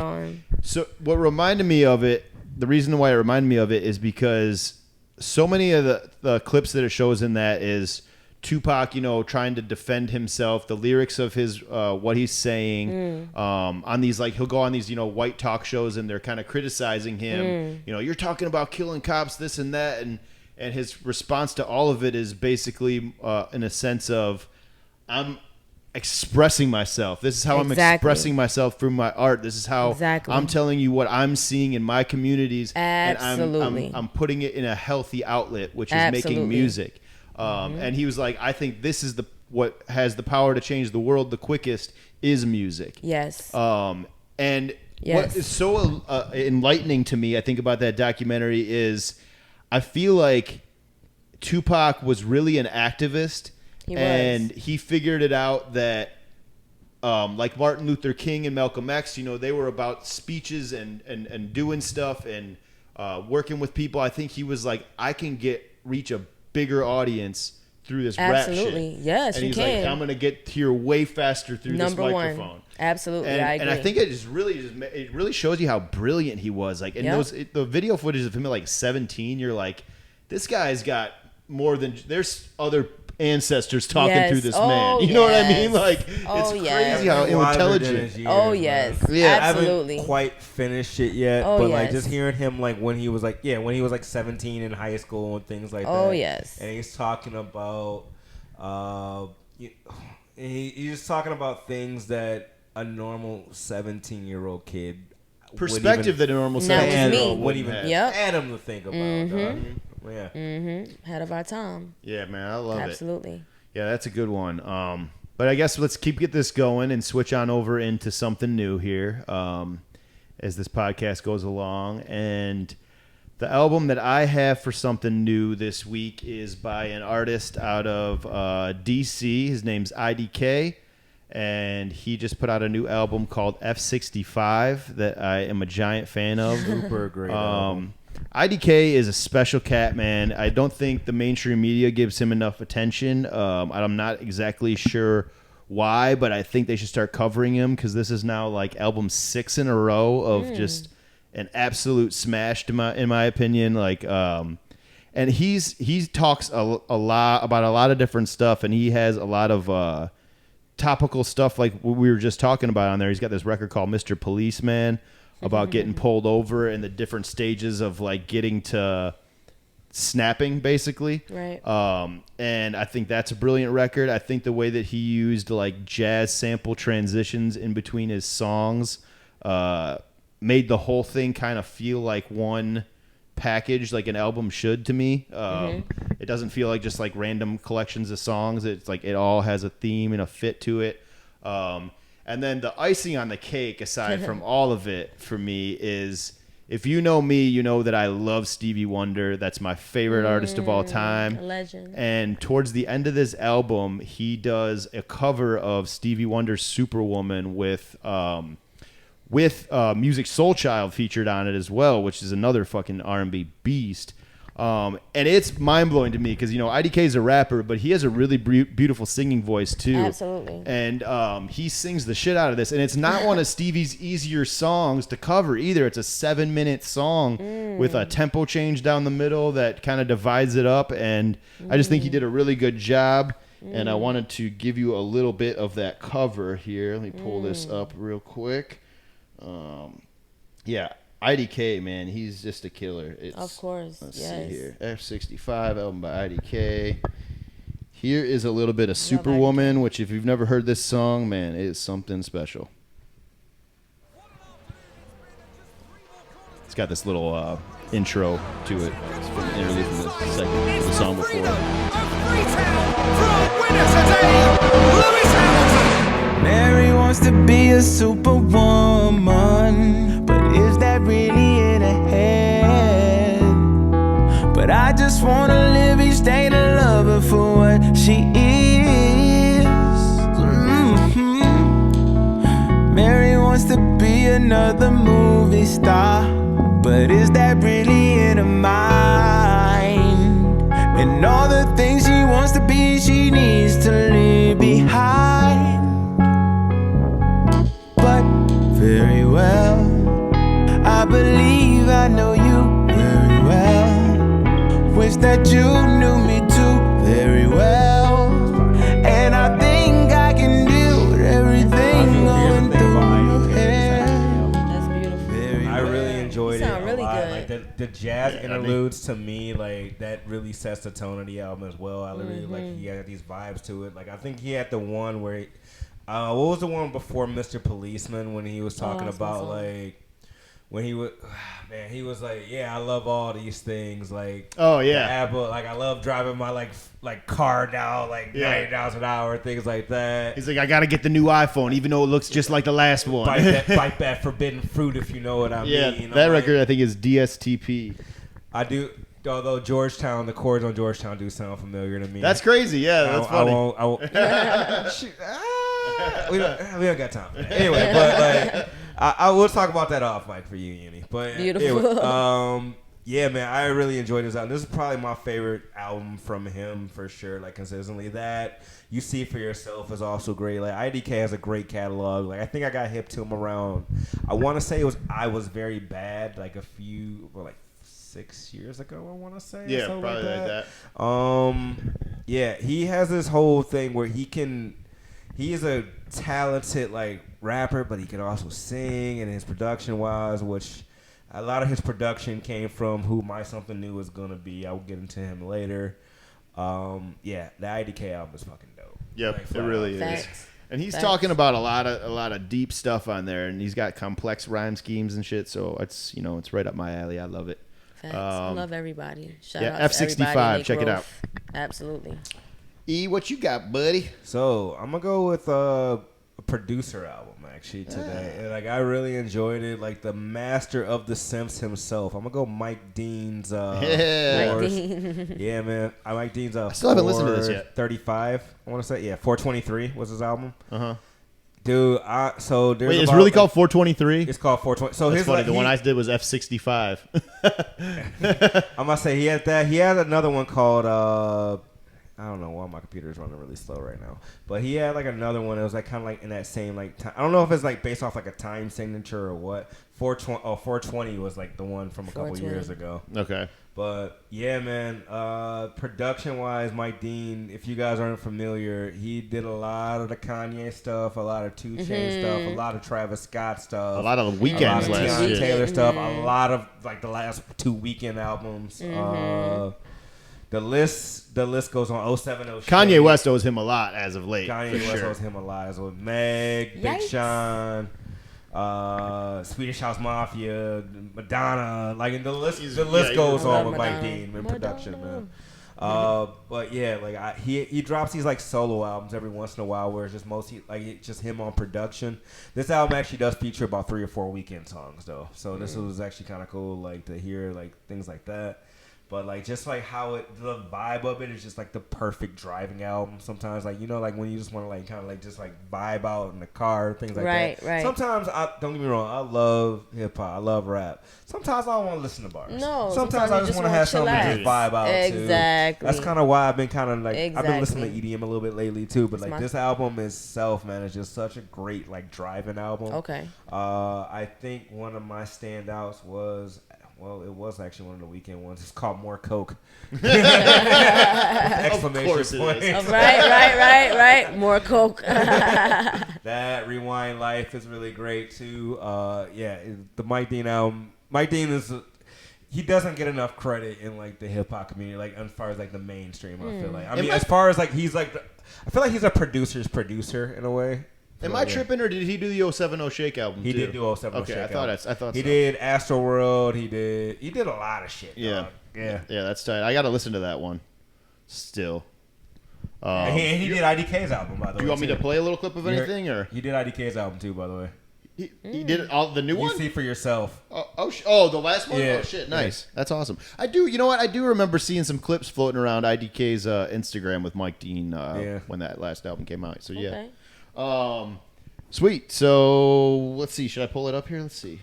so. What reminded me of it, the reason why it reminded me of it is because so many of the clips that it shows in that is Tupac, trying to defend himself, the lyrics of his what he's saying on these, like, he'll go on these white talk shows and they're kind of criticizing him. You're talking about killing cops, this and that, and his response to all of it is basically in a sense of, I'm expressing myself. This is how I'm expressing myself through my art. This is how I'm telling you what I'm seeing in my communities. Absolutely. And I'm putting it in a healthy outlet, which is making music. And he was like, I think this is what has the power to change the world the quickest is music. Yes. And what is so enlightening to me, I think, about that documentary is I feel like Tupac was really an activist. And he figured it out that like Martin Luther King and Malcolm X, they were about speeches and doing stuff and working with people. I think he was like, I can reach a bigger audience through this rap shit. Absolutely. Yes, and you he's can. like, I'm going to get here way faster through this microphone. Absolutely, I agree. And I think it really shows you how brilliant he was. Like, and the video footage of him at like 17, you're like, this guy's got more than, there's other ancestors talking through this man. You know what I mean? Like, it's crazy how intelligent. Oh yes, yeah. Absolutely. I haven't quite finished it yet, but like just hearing him like when he was like 17 in high school and things like that. Oh yes. And he's talking about he's talking about things that a normal 17-year-old kid perspective that a normal 17-year-old wouldn't even fathom to think about. Yeah. Ahead of our time. Yeah, man, I love it. Absolutely. Yeah, that's a good one. But I guess let's get this going and switch on over into something new here as this podcast goes along. And the album that I have for something new this week is by an artist out of DC. His name's IDK. And he just put out a new album called F65 that I am a giant fan of. Super great album. IDK is a special cat, man. I don't think the mainstream media gives him enough attention. I'm not exactly sure why, but I think they should start covering him because this is now like album 6 in a row of just an absolute smash in my opinion. Like, and he talks a lot about a lot of different stuff, and he has a lot of topical stuff like we were just talking about on there. He's got this record called Mr. Policeman about getting pulled over and the different stages of like getting to snapping, basically. Right. And I think that's a brilliant record. I think the way that he used like jazz sample transitions in between his songs made the whole thing kind of feel like one package, like an album should to me. It doesn't feel like just like random collections of songs. It's like it all has a theme and a fit to it. And then the icing on the cake, aside from all of it, for me is, if you know me, you know that I love Stevie Wonder. That's my favorite artist of all time. A legend. And towards the end of this album, he does a cover of Stevie Wonder's Superwoman with Music Soul Child featured on it as well, which is another fucking R&B beast. And it's mind-blowing to me because, IDK is a rapper, but he has a really beautiful singing voice, too. Absolutely. And he sings the shit out of this. And it's not one of Stevie's easier songs to cover, either. It's a 7-minute song with a tempo change down the middle that kind of divides it up. And I just think he did a really good job. And I wanted to give you a little bit of that cover here. Let me pull this up real quick. Yeah. IDK, man, he's just a killer. Of course, let's see here. F65 album by IDK. Here is a little bit of Superwoman, which if you've never heard this song, man, it is something special. It's got this little intro to it. It's from the interlude from the segment of the song before. Mary wants to be a superwoman, but is that really in her head? But I I just wanna live each day to love her for what she is. Mary wants to be another movie star, but is that really in her mind? And all the things she wants to be, she needs to leave behind. But very well, I believe I know you very well. Wish that you knew me too very well. And I think I can deal with everything going through your head. That's beautiful. I really enjoyed You it sound a really lot. good. Like the jazz interludes to me, like that really sets the tone of the album as well. I really like he had these vibes to it. Like I think he had the one where, what was the one before Mr. Policeman when he was talking that's my about song. like. When he was, man, he was like, yeah, I love all these things. Like, Oh, yeah. the Apple, like, I love driving my, like car down, like, 90 miles an hour, things like that. He's like, I got to get the new iPhone, even though it looks just like the last one. Bite that forbidden fruit, if you know what I Yeah, mean. that I'm like, record I think is DSTP. I do, although Georgetown, the chords on Georgetown do sound familiar to me. That's crazy. Yeah, that's funny. I won't shoot, we don't got time. Anyway, but like, I will talk about that off mic for you, Uni. But Beautiful. Anyway, yeah, man, I really enjoyed this album. This is probably my favorite album from him for sure. Like consistently, that You See For Yourself is also great. Like IDK has a great catalog. Like I think I got hip to him around. I want to say it was I Was Very Bad. Like 6 years ago, I want to say. Yeah, or something probably like that. Yeah, he has this whole thing where he is a talented like rapper, but he can also sing, and his production wise, which a lot of his production came from who My Something New is gonna be. I will get into him later. Yeah, the IDK album is fucking dope. Yep, Like, it flat really out. is. Facts. And he's Facts. talking about a lot of deep stuff on there, and he's got complex rhyme schemes and shit. So it's it's right up my alley. I love it. Facts. I love everybody. Shout yeah, out to F65, everybody and their check it out. growth. Absolutely. E, what you got, buddy? So I'm gonna go with a producer album actually today. And, like I really enjoyed it. Like the master of the Sims himself. I'm gonna go Mike Dean's. Yeah. Mike Force. Dean. Yeah, man. I like Dean's. I still haven't listened to this yet. 35. I want to say 423 was his album. Uh-huh. Dude, so there's Wait, it's about, really like, called 423? It's called 420. So That's his funny. like, The one I did was F65. I'm gonna say he had that. He had another one called I don't know why my computer is running really slow right now, but he had like another one. It was like kind of like in that same like time. I don't know if it's like based off like a time signature or what. 420 was like the one from a couple 420. years ago. Okay. But yeah, man. Production wise, Mike Dean. If you guys aren't familiar, he did a lot of the Kanye stuff, a lot of 2 Chainz stuff, a lot of Travis Scott stuff, A lot of the a lot weekends of last Tiana year. Taylor stuff, a lot of like the last 2 Weekend albums. The list goes on. 070 Kanye West owes him a lot as of late. Kanye for West sure. owes him a lot. So Meg, Big Yikes. Sean, Swedish House Mafia, Madonna. Like and the list goes on with Mike Madonna. Dean in production, man. But yeah, like he drops these like solo albums every once in a while where it's just mostly like it's just him on production. This album actually does feature about 3 or 4 Weekend songs though, so this was actually kind of cool like to hear like things like that. But like just like how the vibe of it is just like the perfect driving album. Sometimes like like when you just want to like kind of like just like vibe out in the car, things like that. Right. Sometimes don't get me wrong, I love hip hop, I love rap. Sometimes I don't want to listen to bars. No, sometimes I just want to have something to just vibe out to. Exactly. That's kind of why I've been kind of like I've been listening to Exactly. EDM a little bit lately too. But That's like my- this album itself, man, is just such a great like driving album. Okay. I think one of my standouts was. Well, it was actually one of the Weekend ones. It's called More Coke. Exclamation course it point. is. Right. More coke. That Rewind Life is really great too. The Mike Dean album. Mike Dean is he doesn't get enough credit in like the hip hop community, like as far as like the mainstream. I feel like. I mean, as far as like he's like, I feel like he's a producer's producer in a way. Am I tripping, or did he do the 070 Shake album? He too? did do 070 Okay, Shake I album. thought He so. did Astroworld. He did a lot of shit. Yeah. Dog. Yeah. Yeah, that's tight. I got to listen to that one. Still. And he did IDK's album, by the way. Do you want me to too. play a little clip of anything, or He did IDK's album too, by the way. He did all the new You one. see for yourself. The last one. Yeah. Oh shit, nice. That's awesome. I do. You know what? I do remember seeing some clips floating around IDK's Instagram with Mike Dean when that last album came out. So yeah. Okay. Sweet. So let's see. Should I pull it up here? Let's see.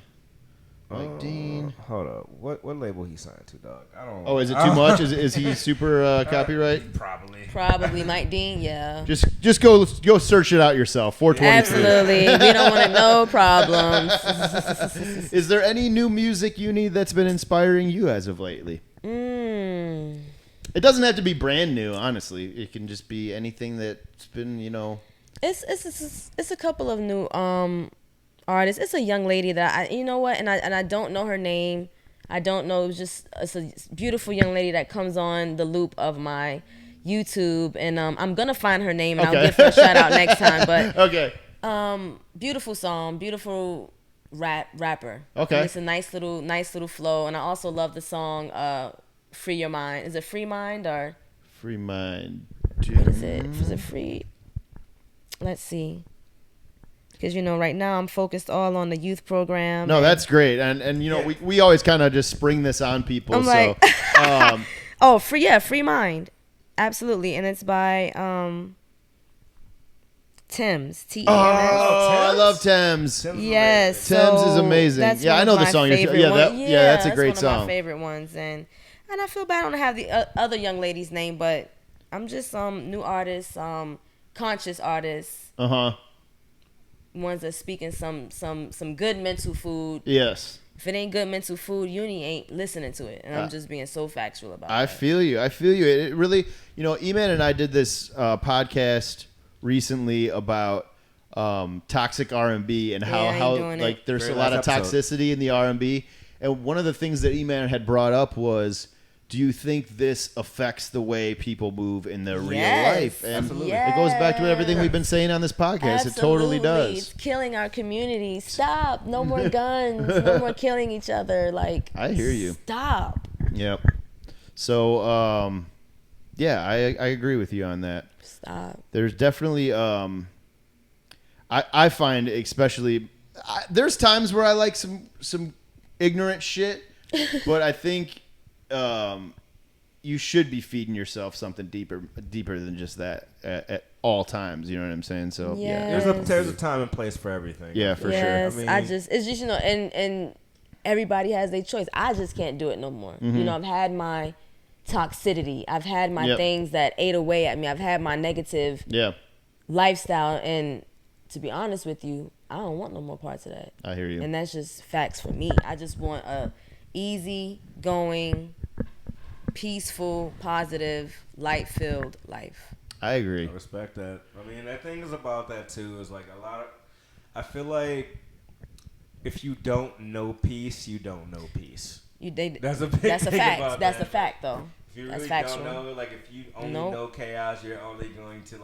Mike Dean. Hold up. What label he signed to, dog? I don't. Oh, is it too much? Is he super copyright? Probably Mike Dean. Yeah. Just go search it out yourself. 423. Absolutely. We don't want no problems. Is there any new music you need that's been inspiring you as of lately? It doesn't have to be brand new, honestly. It can just be anything that's been, It's a couple of new artists. It's a young lady that I don't know her name. I don't know. It's a beautiful young lady that comes on the loop of my YouTube, and I'm gonna find her name and I'll give her a shout out next time. But okay. Beautiful song, beautiful rapper. Okay. And it's a nice little flow, and I also love the song "Free Your Mind." Is it Free Mind or Free Mind? What is it? Is it free? Let's see. Because, right now I'm focused all on the youth program. No, that's great. And we always kind of just spring this on people. I'm like, Free Mind. Absolutely. And it's by Thames. T-E-M-S. I love Thames. Yes. Thames is amazing. I know the song. That's a great song. That's song. one of my favorite ones. And I feel bad I don't have the other young lady's name, but I'm just new artists, conscious artists. Ones that speaking some good mental food. Yes. If it ain't good mental food, uni ain't listening to it. And I'm just being so factual about it. I feel you. It really, E-Man and I did this podcast recently about toxic R&B and how like there's Very a lot of episode. toxicity in the R&B. And one of the things that E-Man had brought up was, do you think this affects the way people move in their real life? And Absolutely. it goes back to everything we've been saying on this podcast. Absolutely. It totally does. It's killing our community. Stop. No more guns. No more killing each other. Like, I hear you. Stop. Yep. So, I agree with you on that. Stop. There's definitely, I find especially, there's times where I like some ignorant shit, but I think you should be feeding yourself something deeper than just that at all times. You know what I'm saying? So Yes. There's a time and place for everything. Yeah, for Yes, sure. it's just and everybody has their choice. I just can't do it no more. I've had my toxicity. I've had my things that ate away at me. I've had my negative lifestyle, and to be honest with you, I don't want no more parts of that. I hear you. And that's just facts for me. I just want a easy going, peaceful, positive, light-filled life. I agree. I respect that. I mean, the thing is about that too is like I feel like if you don't know peace, you don't know peace. That's a big That's a thing fact. about That's that. a fact, though. If you That's really factual. don't know, like if you only know chaos, you're only going to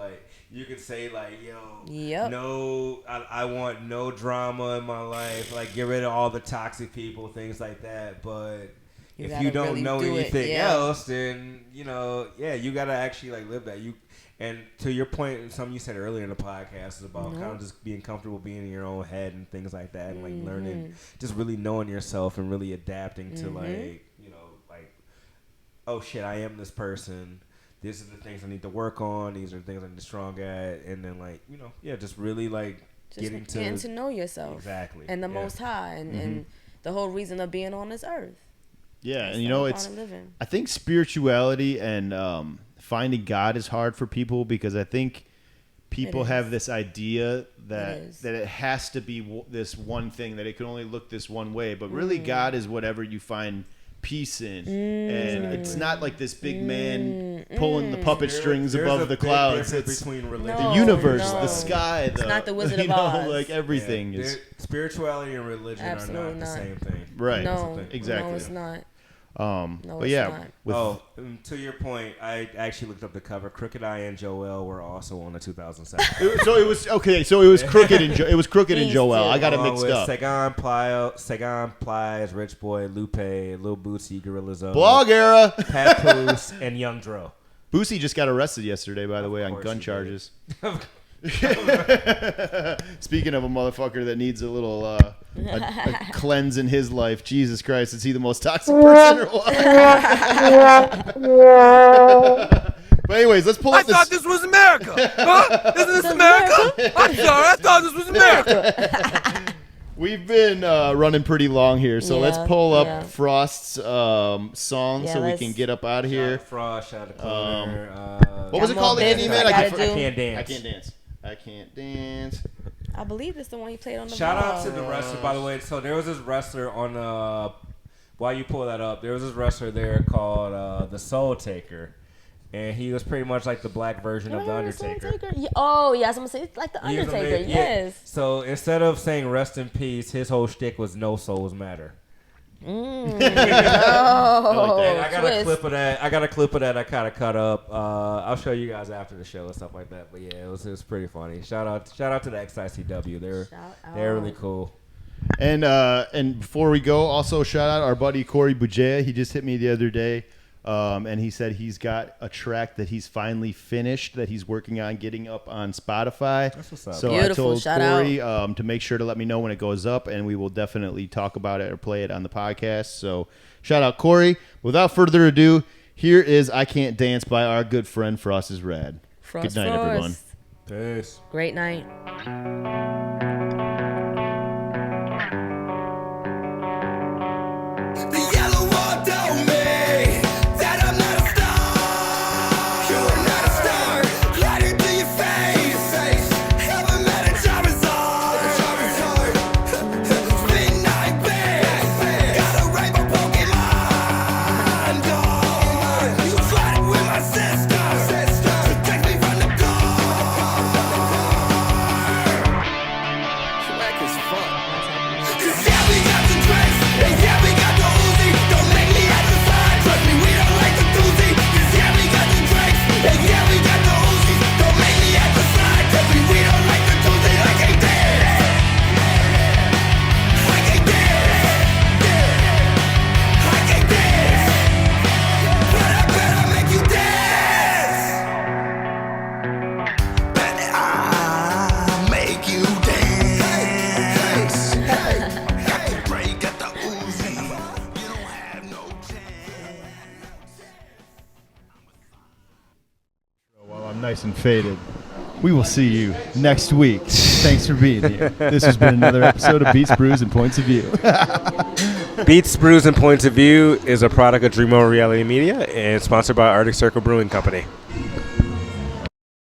you could say no, I want no drama in my life, like get rid of all the toxic people, things like that. But if you don't really know do anything else, then you gotta actually live that. And to your point, something you said earlier in the podcast is about kind of just being comfortable being in your own head and things like that, and learning, just really knowing yourself and really adapting to oh shit, I am this person. These are the things I need to work on. These are the things I need to strong at, and then just really getting to know yourself. Exactly. And the Most High, and the whole reason of being on this earth. Yeah, That's and I think spirituality and finding God is hard for people because I think people have this idea that it has to be this one thing, that it can only look this one way, but really God is whatever you find peace in, and it's not like this big man pulling the puppet strings above the clouds. It's between the universe, the sky. It's not the Wizard of Oz. Like everything is. Spirituality and religion are not the same thing. Right. No, exactly. No, it's not. But yeah. To your point, I actually looked up the cover. Crooked Eye and Joel were also on the 2007. So it was okay. So it was Crooked and Crooked and Joel. I got it mixed up. Sagan Plies, Rich Boy, Lupe, Lil Bootsy, Gorilla Zone, Blog era. Papoose, and Young Dro. Boosie just got arrested yesterday, by the way, on gun charges. Speaking of a motherfucker that needs a little a cleanse in his life, Jesus Christ, is he the most toxic person or what? But anyways, let's pull I up this. thought this was America. Huh? Isn't this America? I'm sorry, I thought this was America. We've been running pretty long here, so let's pull up Frost's song so we can get up out of here. Frost, shout out to Cleaner. What was it called again, man? I can't dance. I can't dance. I believe it's the one he played on the Shout ball. out to the wrestler, by the way. So there was this wrestler on while you pull that up, there was this wrestler there called the Soul Taker. And he was pretty much like the black version of the Undertaker. Oh, yes, I'm going to say it's like the Undertaker, yes. So instead of saying rest in peace, his whole shtick was no souls matter. Oh, And I got a clip of that. I kind of cut up. I'll show you guys after the show and stuff like that. But yeah, it was pretty funny. Shout out to the XICW. They're really cool. And before we go, also shout out our buddy Corey Bujea. He just hit me the other day. And he said he's got a track that he's finally finished that he's working on getting up on Spotify. That's what's up. So Beautiful. I told Shout Corey to make sure to let me know when it goes up, and we will definitely talk about it or play it on the podcast. So shout out Corey. Without further ado, here is I Can't Dance by our good friend Frost is Rad. Good night, everyone. Peace. Great night. The yellow wall told me that I'm not a star. You are not a star. Gliding to your face. Haven't met a Charizard. Spin night big. Got a rainbow Pokemon. You tried it with my sister. To take me from the car. Swag as fuck. 'Cause yeah, we got the drinks. And yeah, we got the Uzi. Don't make me at the side. Trust me, we don't like the doozy. 'Cause yeah, we got the drinks. And yeah, we got the Uzi. Don't make me at the side. Trust me, we don't like the doozy. I can't dance. I can't dance. I can't dance. But I better make you dance. But I'll make you dance. Got the break, got the Uzi. You don't have no chance. While I'm nice and faded, we will see you next week. Thanks for being here. This has been another episode of Beats, Brews, and Points of View. Beats, Brews, and Points of View is a product of Dream On Reality Media and sponsored by Arctic Circle Brewing Company.